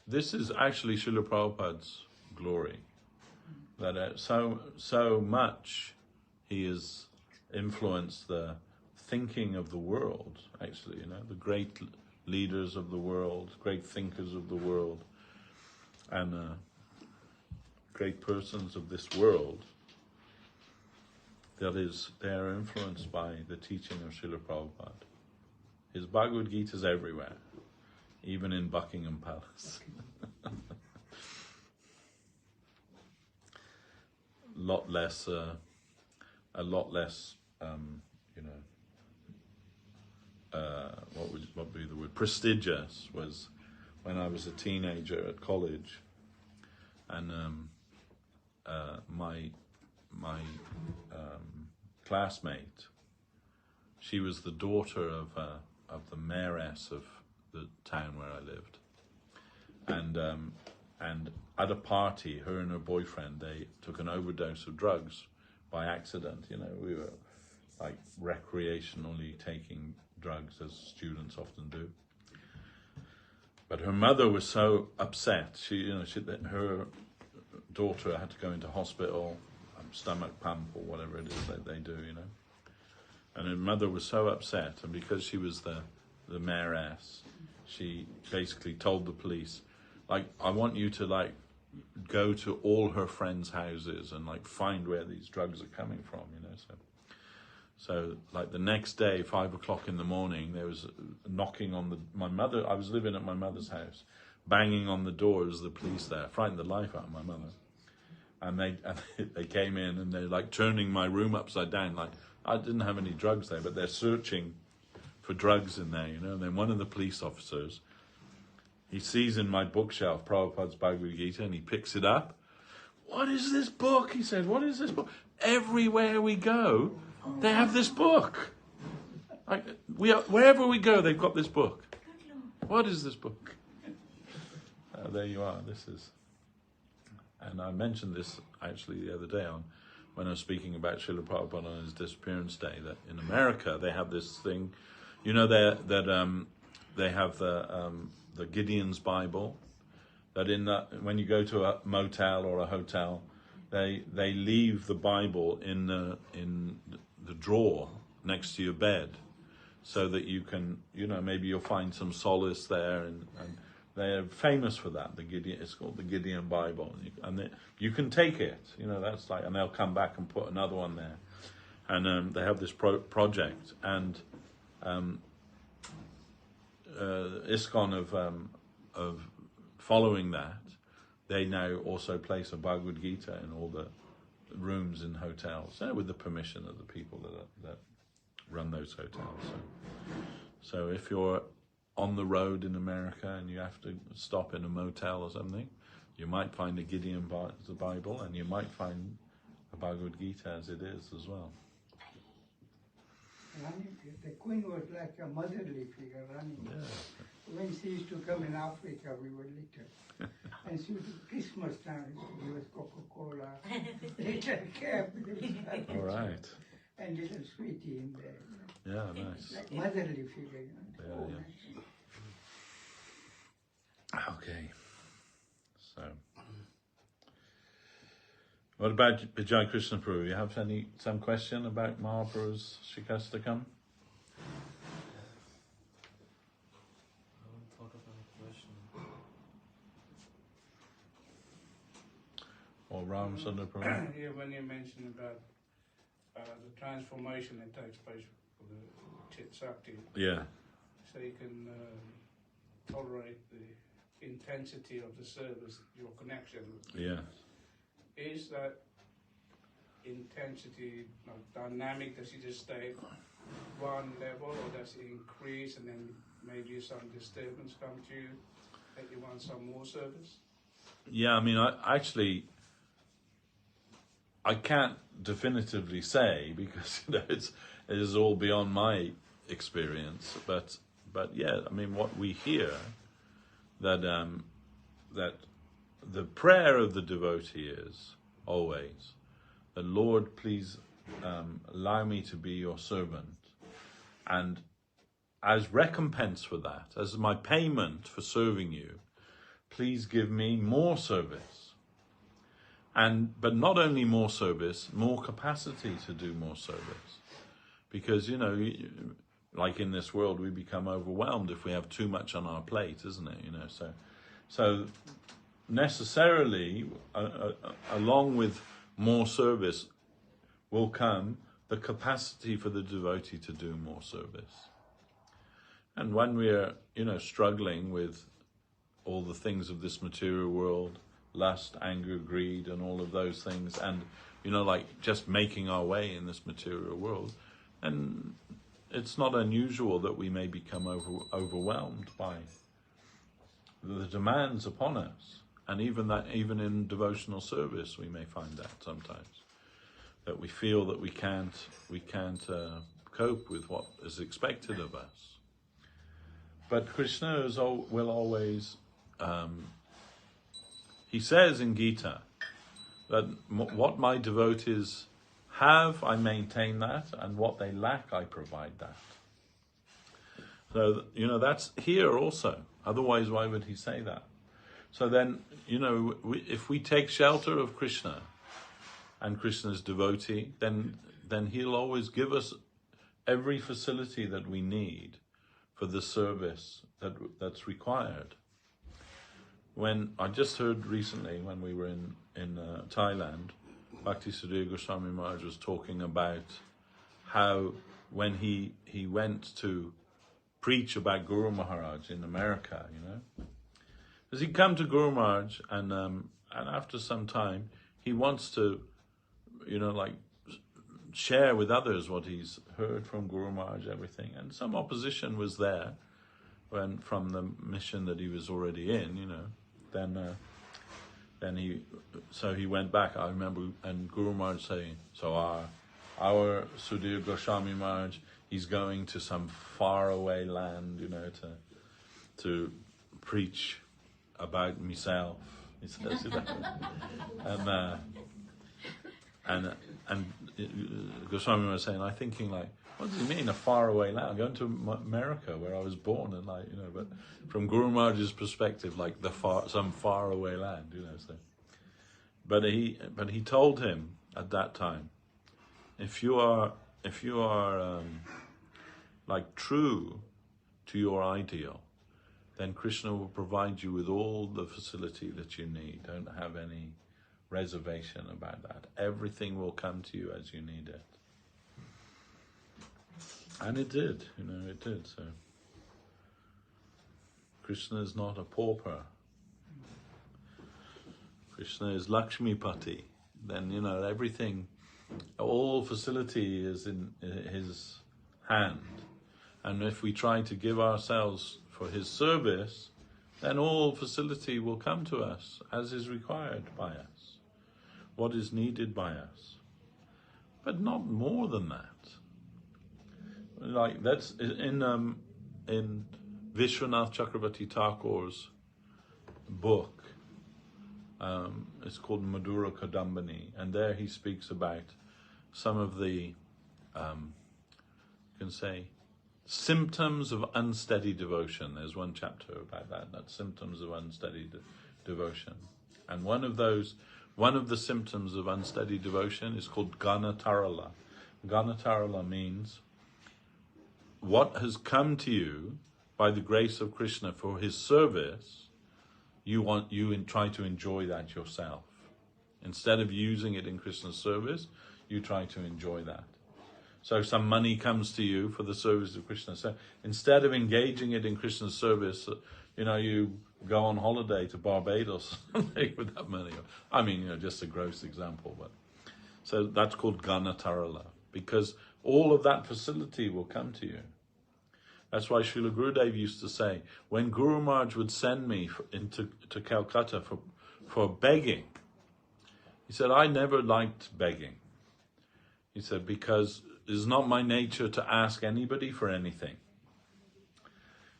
this is actually Srila Prabhupada's glory. That so much he has influenced the thinking of the world, actually, the great leaders of the world, great thinkers of the world, and great persons of this world. That is, they are influenced by the teaching of Srila Prabhupada. His Bhagavad Gita is everywhere, even in Buckingham Palace. a lot less, what would be the word? Prestigious was when I was a teenager at college, and my classmate, she was the daughter of the mayoress of the town where I lived, and at a party, her and her boyfriend, they took an overdose of drugs by accident. We were like recreationally taking drugs, as students often do. But her mother was so upset. Her daughter had to go into hospital, stomach pump or whatever it is that they do, And her mother was so upset, and because she was the mayoress, she basically told the police, I want you to go to all her friends' houses and find where these drugs are coming from, So the next day, 5 o'clock in the morning, there was knocking on my mother. I was living at my mother's house, banging on the door as the police there, frightened the life out of my mother. And they came in and they're turning my room upside down. I didn't have any drugs there, but they're searching for drugs in there, And then one of the police officers, he sees in my bookshelf Prabhupada's Bhagavad Gita, and he picks it up. What is this book? He said, what is this book? Everywhere we go, they have this book. Wherever we go, they've got this book. What is this book? There you are. This is... And I mentioned this actually the other day when I was speaking about Srila Prabhupada on his disappearance day, that in America they have this thing, that they have the Gideon's Bible, that when you go to a motel or a hotel, they leave the Bible in the drawer next to your bed, so that you can, maybe you'll find some solace there, and they're famous for that. It's called the Gideon Bible, and you can take it. That's and they'll come back and put another one there, and they have this project, and ISKCON of following that, they now also place a Bhagavad Gita in all the rooms in hotels, with the permission of the people that run those hotels. So if you're on the road in America and you have to stop in a motel or something, you might find a Gideon Bible, and you might find a Bhagavad Gita as it is as well. Rani, the queen was like a motherly figure, Rani. Yeah. When she used to come in Africa, we were little. And she would, Christmas time, she gave us Coca-Cola, little cap, All right. and little sweetie in there. Yeah, nice. Like motherly figure, Yeah, Oh, yeah. nice. Okay. So, what about Vijay Krishna Prabhu? You have some question about Mahaprabhu's Shikastakam? I haven't thought of any question. Or Ram Sundar Prabhu? Yeah, when you mentioned about the transformation that takes place for the Chit Sakti, Yeah. so you can tolerate the intensity of the service, your connection. Yes. Is that intensity dynamic? Does it just stay one level, or does it increase and then maybe some disturbance come to you that you want some more service? Yeah, I mean, I can't definitively say because it is all beyond my experience. But yeah, I mean, what we hear that that the prayer of the devotee is always, the Lord, please allow me to be your servant, and as recompense for that, as my payment for serving you, please give me more service. But not only more service, more capacity to do more service. Because, like in this world, we become overwhelmed if we have too much on our plate, isn't it? So necessarily, along with more service, will come the capacity for the devotee to do more service. And when we're, struggling with all the things of this material world, lust, anger, greed, and all of those things, and, like just making our way in this material world, and it's not unusual that we may become overwhelmed by the demands upon us. And even in devotional service, we may find that sometimes, that we feel that we can't cope with what is expected of us. But Krishna will always, he says in Gita that what my devotees have, I maintain that, and what they lack, I provide that. So, that's here also. Otherwise, why would he say that? So then, if we take shelter of Krishna and Krishna's devotee, then he'll always give us every facility that we need for the service that's required. When I just heard recently, when we were in Thailand, Bhakti Sridhar Goswami Maharaj was talking about how when he went to preach about Guru Maharaj in America, because he'd come to Guru Maharaj and after some time he wants to, share with others what he's heard from Guru Maharaj, everything, and some opposition was there from the mission that he was already in, Then he went back. I remember, and Guru Maharaj saying, so our Sudhir Goswami Maharaj, he's going to some faraway land, to preach about myself. He says, and Goswami was saying, I'm thinking like, what does he mean, a faraway land? I'm going to America, where I was born, and but from Guru Maharaj's perspective, like some faraway land, So, but he told him at that time, if you are like true to your ideal, then Krishna will provide you with all the facility that you need. Don't have any reservation about that. Everything will come to you as you need it. And it did, it did. So Krishna is not a pauper. Krishna is Lakshmipati. Then, everything, all facility is in his hand. And if we try to give ourselves for his service, then all facility will come to us as is required by us, what is needed by us. But not more than that. Like that's in Vishwanath Chakravarti Thakur's book. It's called Madhura Kadambani, and there he speaks about some of the, you can say, symptoms of unsteady devotion. There's one chapter about that symptoms of unsteady devotion. And one of the symptoms of unsteady devotion is called Ganatarala. Ganatarala means what has come to you by the grace of Krishna for his service, you try to enjoy that yourself. Instead of using it in Krishna's service, you try to enjoy that. So some money comes to you for the service of Krishna. So instead of engaging it in Krishna's service you go on holiday to Barbados with that money. I mean, just a gross example, but so that's called Ganatarala, because all of that facility will come to you. That's why Srila Gurudev used to say, when Guru Maharaj would send me to Calcutta for begging, he said, I never liked begging. He said, because it's not my nature to ask anybody for anything.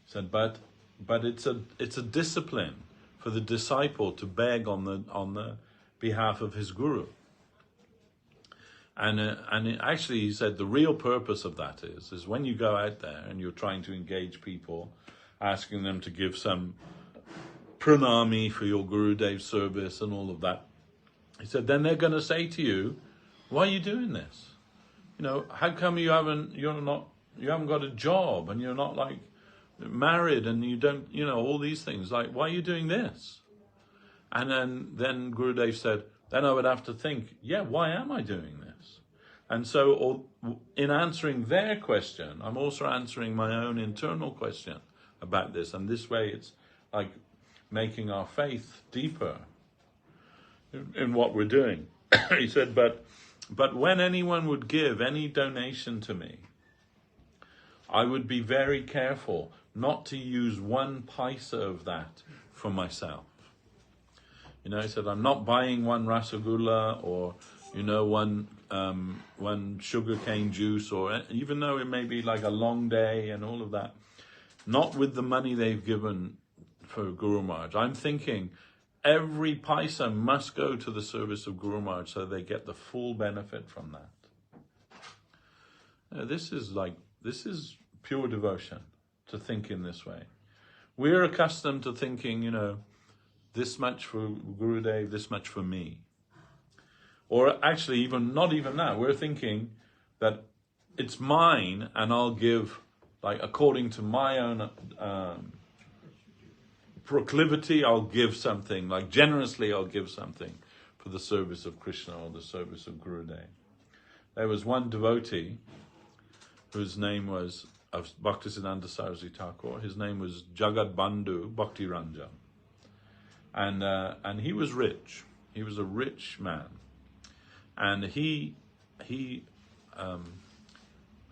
He said, but it's a discipline for the disciple to beg on the behalf of his guru. And actually, he said, the real purpose of that is when you go out there and you're trying to engage people, asking them to give some pranami for your Gurudev service and all of that. He said, then they're going to say to you, why are you doing this? How come you haven't got a job and you're not like married and you don't, all these things, like, why are you doing this? And then Gurudev said, then I would have to think, why am I doing this? And so in answering their question, I'm also answering my own internal question about this. And this way it's like making our faith deeper in what we're doing. He said, but when anyone would give any donation to me, I would be very careful not to use one paisa of that for myself. He said, I'm not buying one rasagula or, one sugarcane juice, or even though it may be like a long day and all of that, not with the money they've given for Guru Maharaj. I'm thinking every paisa must go to the service of Guru Maharaj so they get the full benefit from that. This is pure devotion, to think in this way. We're accustomed to thinking, this much for Gurudev, this much for me. Or actually, not even that. We're thinking that it's mine and I'll give, like, according to my own proclivity, I'll give something, like generously I'll give something for the service of Krishna or the service of Gurudev. There was one devotee whose name was, of Bhaktisiddhanta Saraswati Thakur, his name was Jagat Bandhu Bhakti Ranjan. And he was rich. He was a rich man. And he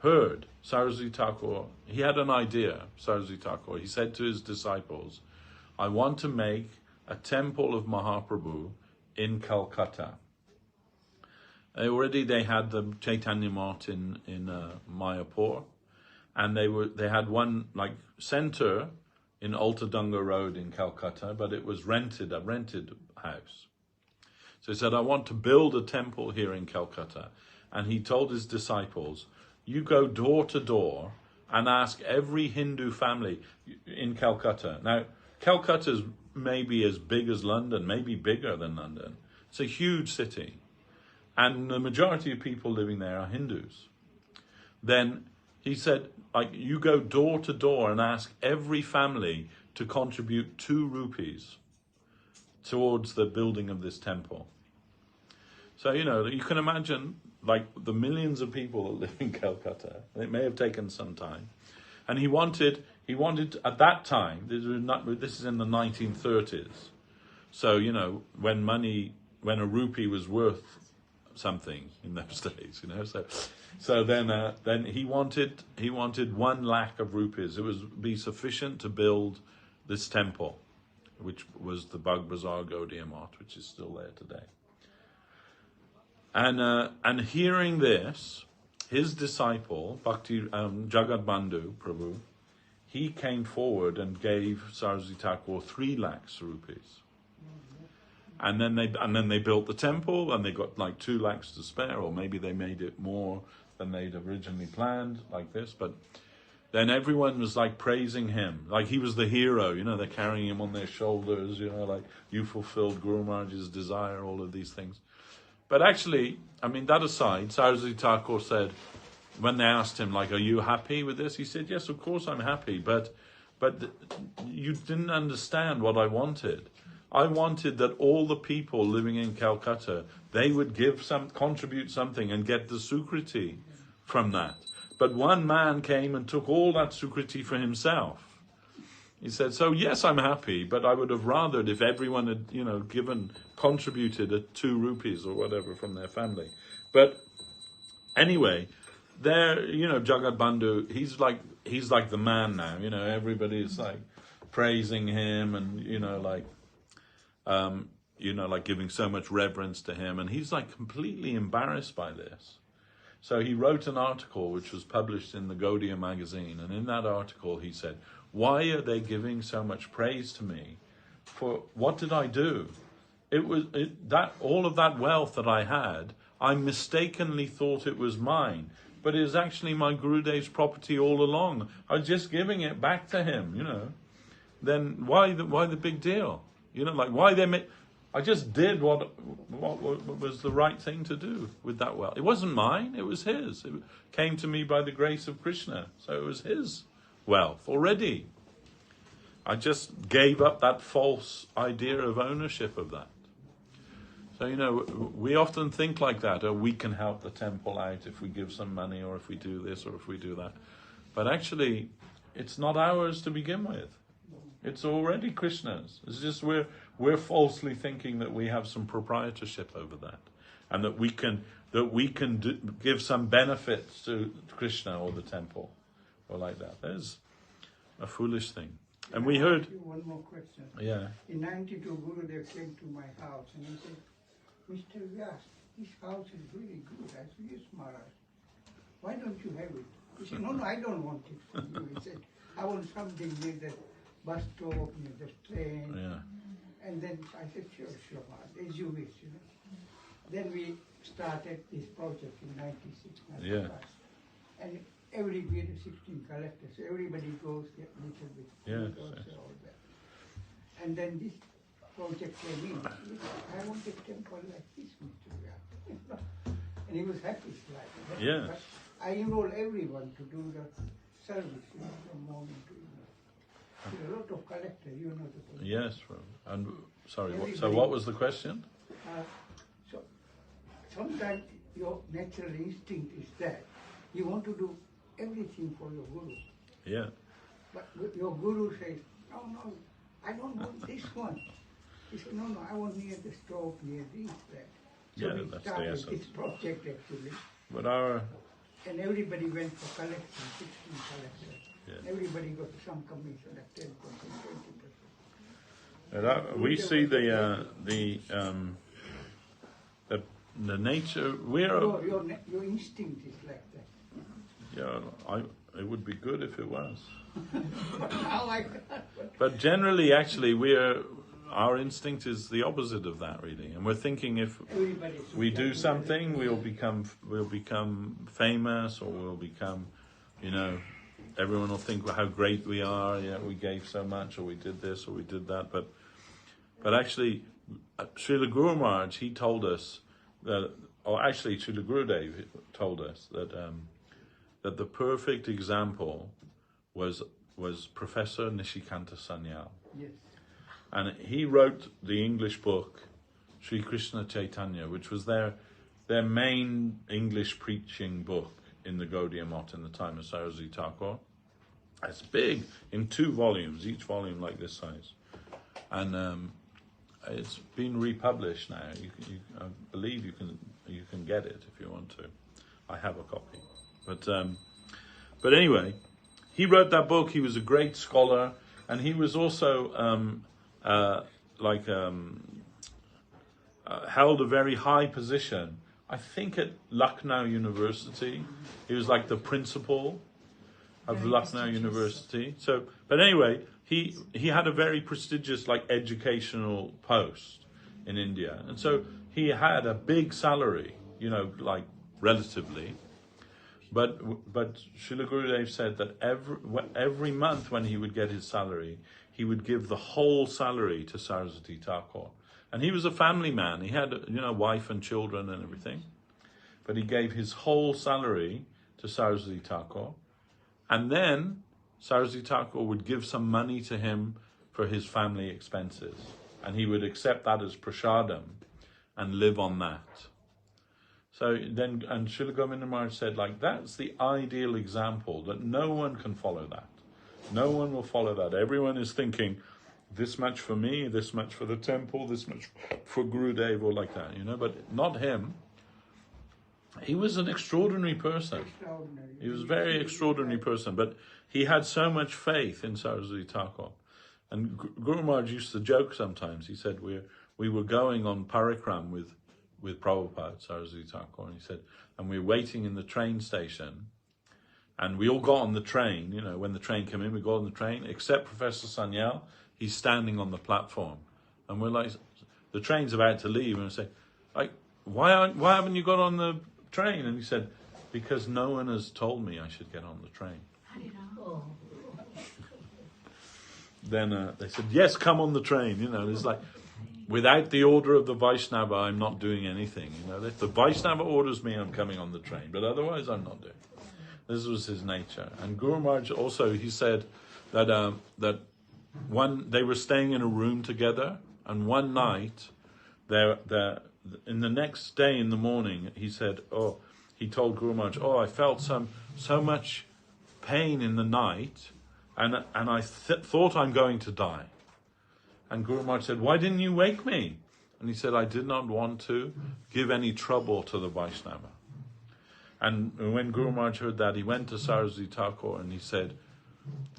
heard Saraswati Thakur, he had an idea, Saraswati Thakur. He said to his disciples, I want to make a temple of Mahaprabhu in Calcutta. They had the Chaitanya Mart in Mayapur, and they had one like center in Altadanga Road in Calcutta, but it was a rented house. So he said, I want to build a temple here in Calcutta. And he told his disciples, you go door to door and ask every Hindu family in Calcutta. Now, Calcutta is maybe as big as London, maybe bigger than London. It's a huge city. And the majority of people living there are Hindus. Then he said, you go door to door and ask every family to contribute 2 rupees towards the building of this temple. So, you can imagine, like, the millions of people that live in Calcutta. It may have taken some time. And he wanted at that time, this is in the 1930s. So, when a rupee was worth something in those days, So then he wanted 1 lakh of rupees. It would be sufficient to build this temple, which was the Bag Bazaar Gaudiya Math, which is still there today. And hearing this, his disciple, Bhakti Jagat Bandhu Prabhu, he came forward and gave Saraswati Thakur 3 lakhs rupees. And then they built the temple, and they got like 2 lakhs to spare, or maybe they made it more than they'd originally planned, like this. But then everyone was like praising him, like he was the hero. They're carrying him on their shoulders. Like, you fulfilled Guru Maharaj's desire, all of these things. But actually, that aside, Saraswati Thakur said, when they asked him, like, are you happy with this? He said, yes, of course I'm happy, but you didn't understand what I wanted. I wanted that all the people living in Calcutta, they would contribute something and get the sukriti from that. But one man came and took all that sukriti for himself. He said, so yes, I'm happy, but I would have rathered if everyone had, contributed at 2 rupees or whatever from their family. But anyway, there, Jagat Bandhu, he's like the man now. Everybody's like praising him and like giving so much reverence to him, and he's like completely embarrassed by this. So he wrote an article which was published in the Gaudiya magazine, and in that article he said, why are they giving so much praise to me? For what did I do? That all of that wealth that I had, I mistakenly thought it was mine, but it was actually my Gurudev's property all along. I was just giving it back to him, Then why the big deal? Why they I just did what was the right thing to do with that wealth. It wasn't mine, it was his. It came to me by the grace of Krishna. So it was his wealth already. I just gave up that false idea of ownership of that. So, we often think like that, we can help the temple out if we give some money, or if we do this, or if we do that. But actually, it's not ours to begin with. It's already Krishna's. It's just we're falsely thinking that we have some proprietorship over that, and that we can give some benefits to Krishna or the temple, or like that. There's a foolish thing. And we heard. One more question. Yeah. In '92, Gurudev came to my house and he said, Mr. Vyas, this house is really good. I said, yes, Maharaj. Why don't you have it? He said, no, I don't want it from you. He said, I want something near the bus stop, near the train. Yeah. And then I said, sure, Maharaj, as you wish, Then we started this project in '96, Yeah. And every year 16 collectors, so everybody goes a little bit. Yes, All that. And then this project came in. I want a temple like this, Mr. Vyas. And he was happy. Yeah. But I enroll everyone to do the service from morning to evening. There's a lot of collectors, the point. Yes, and sorry. So what was the question? So sometimes your natural instinct is that you want to do everything for your guru. Yeah. But your guru says, no, I don't want this one. He said, no, I want near the stove, near this, that. So Yeah, we that's the started essence. this project actually. But And everybody went for collection, 16 collectors. Yeah. Everybody got some commission, like 10%, 20%. we see the nature. Your instinct is like that. Yeah, it would be good if it was. Now I But generally, actually, our instinct is the opposite of that, really. And we're thinking if we do something, we'll become famous, or we'll become, everyone will think how great we are. We gave so much, or we did this, or we did that. But actually, Srila Guru Maharaj, he told us that, or actually, Srila Gurudev told us that the perfect example was Professor Nishikanta Sanyal. Yes. And he wrote the English book, Sri Krishna Chaitanya, which was their main English preaching book in the Gaudiya Math in the time of Saraswat Thakur. It's big, in 2 volumes, each volume like this size. And it's been republished now. I believe you can get it if you want to. I have a copy. But anyway, he wrote that book. He was a great scholar, and he was also held a very high position. I think at Lucknow University, he was like the principal of Lucknow University. So, but anyway, he had a very prestigious educational post in India, and so he had a big salary, relatively. But Srila Gurudev said that every month when he would get his salary, he would give the whole salary to Saraswati Thakur. And he was a family man. He had a wife and children and everything. But he gave his whole salary to Saraswati Thakur. And then Saraswati Thakur would give some money to him for his family expenses. And he would accept that as prasadam and live on that. So then, and Srila Govinda Maharaj said, that's the ideal example, that no one can follow that. No one will follow that. Everyone is thinking, this much for me, this much for the temple, this much for Gurudev, or like that, but not him. He was an extraordinary person. Extraordinary. He was a very extraordinary person, but he had so much faith in Saraswati Thakur. And Guru Maharaj used to joke sometimes. He said, we were going on parikram with Prabhupada, Saraswati Thakur, and he said, and we were waiting in the train station, and we all got on the train, when the train came in, we got on the train, except Professor Sanyal. He's standing on the platform. And we're like, the train's about to leave, and we say, why haven't you got on the train? And he said, because no one has told me I should get on the train. Oh. Then they said, yes, come on the train. It's like, without the order of the Vaishnava, I'm not doing anything. If the Vaishnava orders me, I'm coming on the train. But otherwise, I'm not doing it. This was his nature. And Guru Maharaj also, he said that they were staying in a room together, and one night, in the next day in the morning, he said, he told Guru Maharaj, I felt so much pain in the night, and I thought I'm going to die. And Guru Maharaj said, why didn't you wake me? And he said, I did not want to give any trouble to the Vaishnava. And when Guru Maharaj heard that, he went to Saraswati Thakur and he said,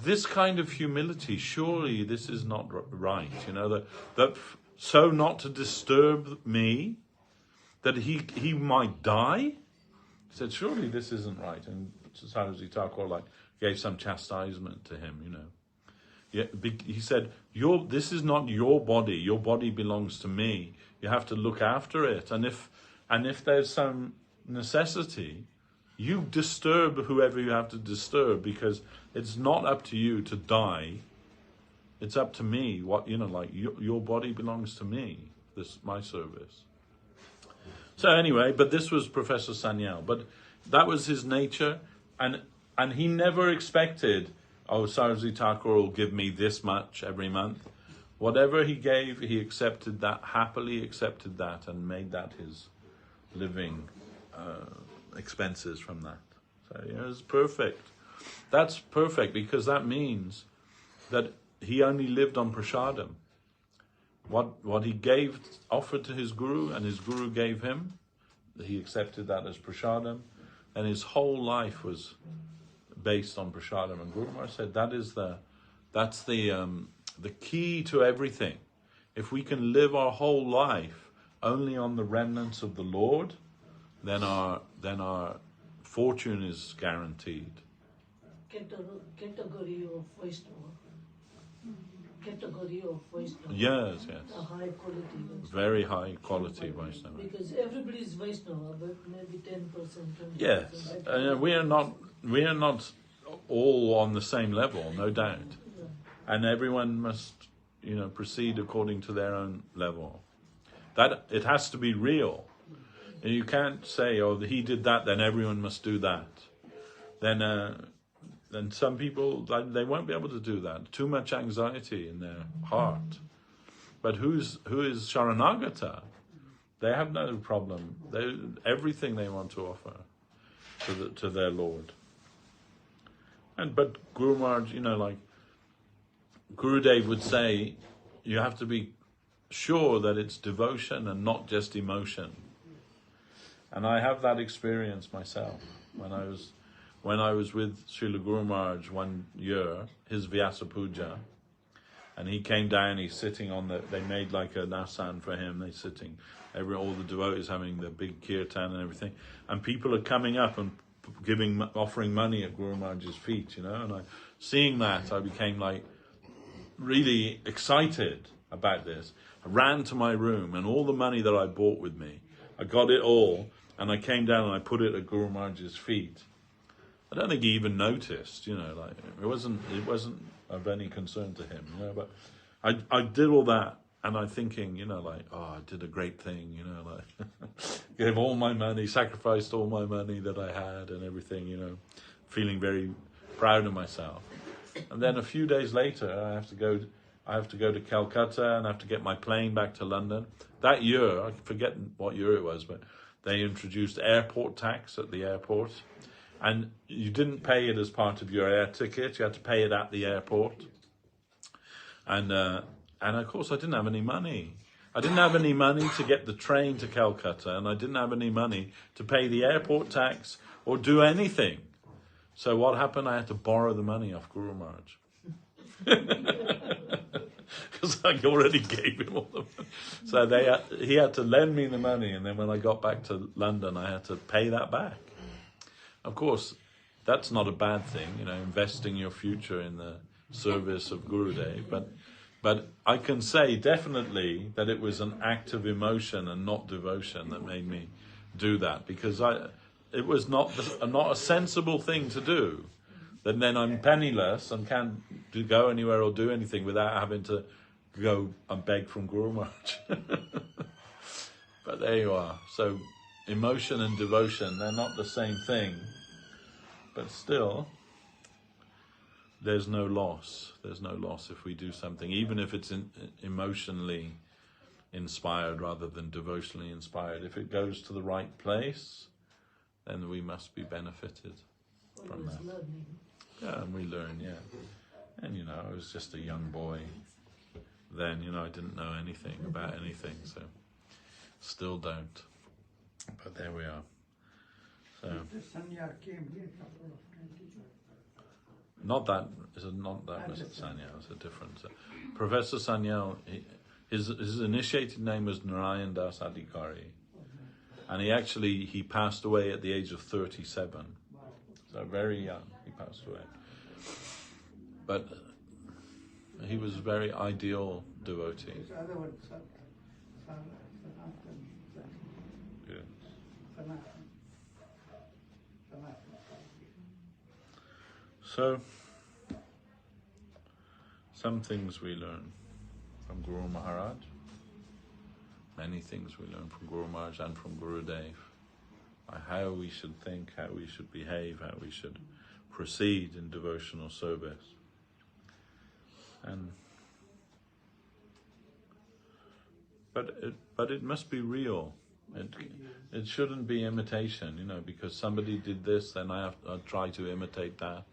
this kind of humility, surely this is not right, that so not to disturb me, that he might die? He said, surely this isn't right. And Saraswati Thakur gave some chastisement to him, Yeah, he said, this is not your body belongs to me. You have to look after it. And if there's some necessity, you disturb whoever you have to disturb, because it's not up to you to die. It's up to me. Your body belongs to me. This my service. So anyway, but this was Professor Sanyal. But that was his nature, and he never expected, Saraswati Thakur will give me this much every month. Whatever he gave, he accepted that, happily accepted that, and made that his living expenses from that. So it was perfect. That's perfect, because that means that he only lived on prasadam. What he offered to his guru, and his guru gave him, he accepted that as prasadam, and his whole life was based on prasadam. And Guru Maharaj said that's the key to everything. If we can live our whole life only on the remnants of the Lord, then our fortune is guaranteed. Category of Vaishnava. Yes. A high quality Vaishnava. Very high quality Vaishnava. Because everybody is Vaishnava, but maybe 10%, 20%. Yes, we are not all on the same level, no doubt. Yeah. And everyone must, proceed according to their own level. That it has to be real. And you can't say, he did that, then everyone must do that. Then some people, they won't be able to do that. Too much anxiety in their heart. But who is Sharanagata? They have no problem. Everything they want to offer to their Lord. But Guru Maharaj, Gurudev would say, you have to be sure that it's devotion and not just emotion. And I have that experience myself. When I was with Srila Guru Maharaj one year, his Vyasa Puja, and he came down, he's sitting they made like an asan for him, they're sitting, all the devotees having the big kirtan and everything, and people are coming up and offering money at Guru Maharaj's feet, and seeing that, I became really excited about this. I ran to my room, and all the money that I brought with me, I got it all, and I came down and I put it at Guru Maharaj's feet. I don't think he even noticed, it wasn't of any concern to him, but I did all that, and I'm thinking, I did a great thing, gave all my money, sacrificed all my money that I had and everything, feeling very proud of myself. And then a few days later, I have to go to Calcutta, and I have to get my plane back to London. That year, I forget what year it was, but they introduced airport tax at the airport. And you didn't pay it as part of your air ticket. You had to pay it at the airport. And of course, I didn't have any money. I didn't have any money to get the train to Calcutta, and I didn't have any money to pay the airport tax or do anything. So what happened? I had to borrow the money off Guru Maharaj. Because I already gave him all the money. So he had to lend me the money, and then when I got back to London, I had to pay that back. Of course, that's not a bad thing, investing your future in the service of Gurudev, but I can say definitely that it was an act of emotion and not devotion that made me do that, because it was not a sensible thing to do. That then I'm penniless and can't go anywhere or do anything without having to go and beg from Guru Maharaj. But there you are. So emotion and devotion, they're not the same thing, but still, there's no loss. There's no loss if we do something, even if it's emotionally inspired rather than devotionally inspired. If it goes to the right place, then we must be benefited from that. Learning. Yeah, and we learn, yeah. And I was just a young boy then, I didn't know anything about anything, so still don't. But there we are. So The Sanya came here a couple of times. not that Mr. Sanyal, it's a different. Professor Sanyal, his initiated name was Narayan Das Adhikari, and he passed away at the age of 37. So very young, he passed away. But he was a very ideal devotee. This other one, Yeah. So, some things we learn from Guru Maharaj. Many things we learn from Guru Maharaj and from Gurudev. How we should think, how we should behave, how we should proceed in devotional service. But it must be real. It shouldn't be imitation, because somebody did this, then I'll try to imitate that.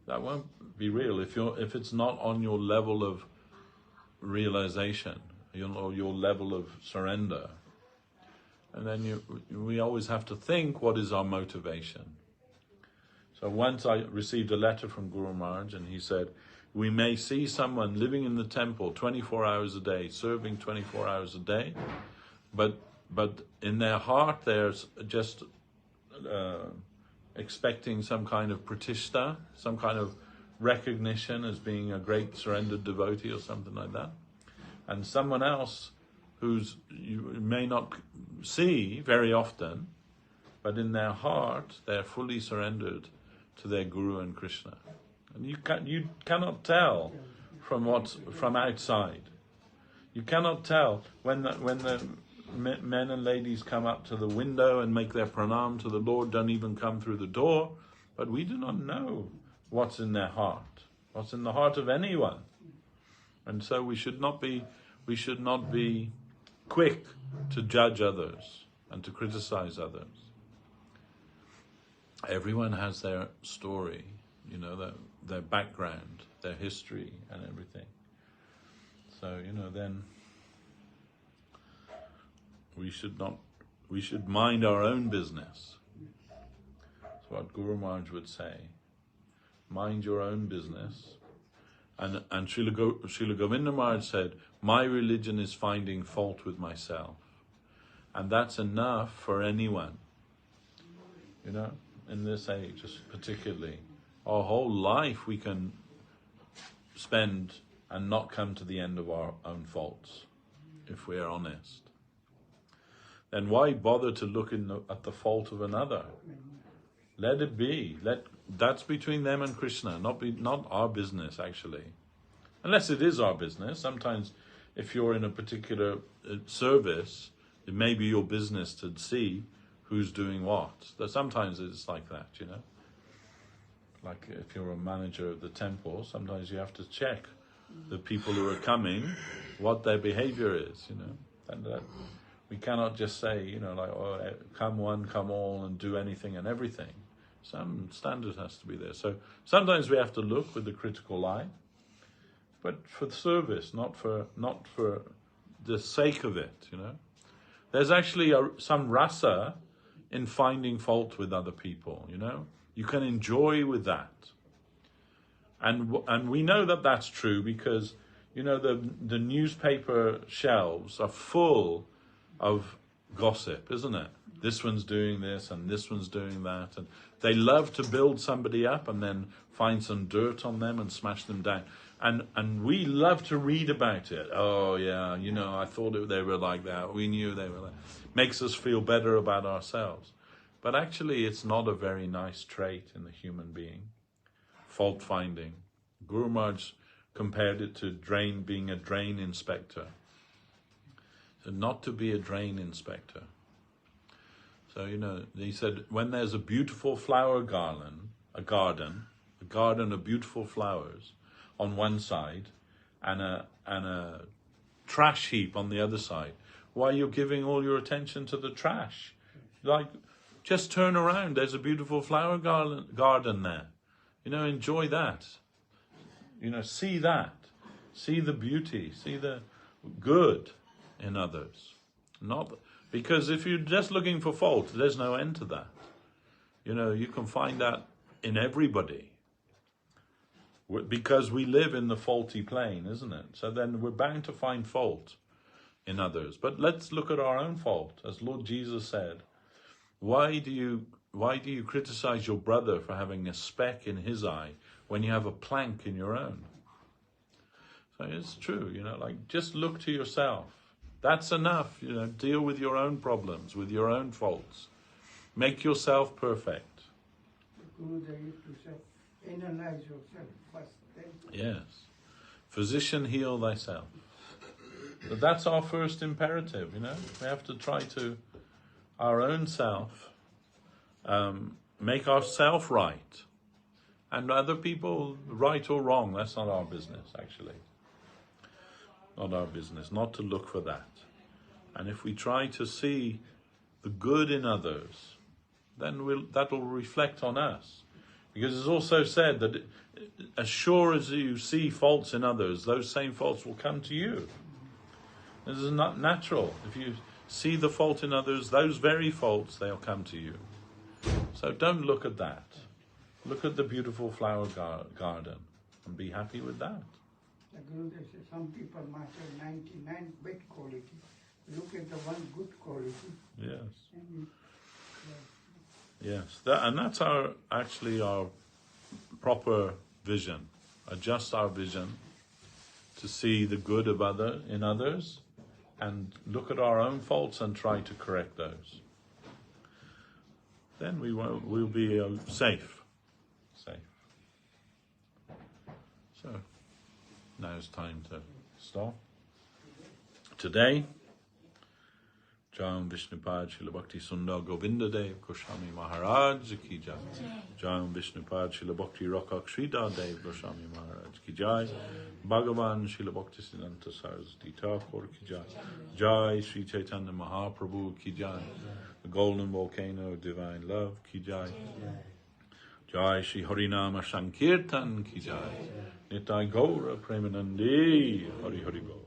That won't be real if it's not on your level of realization, or your level of surrender. And then we always have to think, what is our motivation? So once I received a letter from Guru Maharaj, and he said, we may see someone living in the temple 24 hours a day, serving 24 hours a day, but in their heart they're just expecting some kind of pratishta, some kind of recognition as being a great surrendered devotee or something like that. And someone else you may not see very often, but in their heart they're fully surrendered to their Guru and Krishna. And you cannot tell from outside. You cannot tell when the men and ladies come up to the window and make their pranam to the Lord, don't even come through the door, but we do not know what's in their heart, what's in the heart of anyone. And so we should not be quick to judge others and to criticize others. Everyone has their story, their background, their history and everything. So, then we should mind our own business. That's what Guru Maharaj would say. Mind your own business. And Srila Govinda Maharaj said, my religion is finding fault with myself. And that's enough for anyone. In this age, particularly. Our whole life we can spend and not come to the end of our own faults, if we are honest. Then why bother to look at the fault of another? Let it be. That's between them and Krishna, not our business, actually. Unless it is our business. Sometimes if you're in a particular service, it may be your business to see who's doing what. Sometimes it's like that, Like if you're a manager of the temple, sometimes you have to check the people who are coming, what their behavior is, And we cannot just say, come one, come all, and do anything and everything. Some standard has to be there. So sometimes we have to look with the critical eye, but for service, not for the sake of it, you know. There's actually some rasa in finding fault with other people, you know. You can enjoy with that. And we know that that's true because, you know, the newspaper shelves are full of gossip, isn't it? This one's doing this and this one's doing that. And they love to build somebody up and then find some dirt on them and smash them down. And we love to read about it. Oh, yeah, you know, I thought they were like that. We knew they were like that. Makes us feel better about ourselves. But actually, it's not a very nice trait in the human being. Fault finding. Guru Maharaj compared it to being a drain inspector. So not to be a drain inspector. So, you know, he said, when there's a beautiful flower garden, a garden of beautiful flowers on one side and a trash heap on the other side, why you're giving all your attention to the trash? Like, just turn around. There's a beautiful flower garden there. You know, enjoy that. You know, see that. See the beauty. See the good in others. Not because if you're just looking for fault, there's no end to that. You know, you can find that in everybody. Because we live in the faulty plane, isn't it? So then we're bound to find fault in others. But let's look at our own fault. As Lord Jesus said, why do you criticize your brother for having a speck in his eye when you have a plank in your own? So it's true, you know, like just look to yourself. That's enough, you know, deal with your own problems, with your own faults. Make yourself perfect. Guru used to say, analyze yourself first. Then. Yes. Physician, heal thyself. But that's our first imperative, you know. We have to try to, our own self, make ourself right. And other people, right or wrong, that's not our business, actually. Not our business, not to look for that. And if we try to see the good in others, then that will reflect on us. Because it's also said that as sure as you see faults in others, those same faults will come to you. This is not natural. If you see the fault in others, those very faults, they'll come to you. So don't look at that. Look at the beautiful flower garden and be happy with that. The Guru says some people might have 99 bad quality. Look at the one good quality. Yes. And yes. And that's our proper vision. Adjust our vision to see the good of in others and look at our own faults and try to correct those. Then we'll be safe. So now it's time to stop. Today, Jayam Vishnupad Srila Bhakti Sundar Govinda Dev Goswami Maharaj ki jai. Jayam Vishnupad Srila Bhakti Rakshak Sridhar Dev Goswami Maharaj ki jai. Bhagavan Srila Bhakti Siddhanta Saraswati Thakur ki jai. Jai Sri Chaitanya Mahaprabhu ki jai. The golden volcano of divine love ki jai. Jai Shri Harinama Sankirtan ki jai. Nitai Gaura Premanandi Hari Hari Gaura.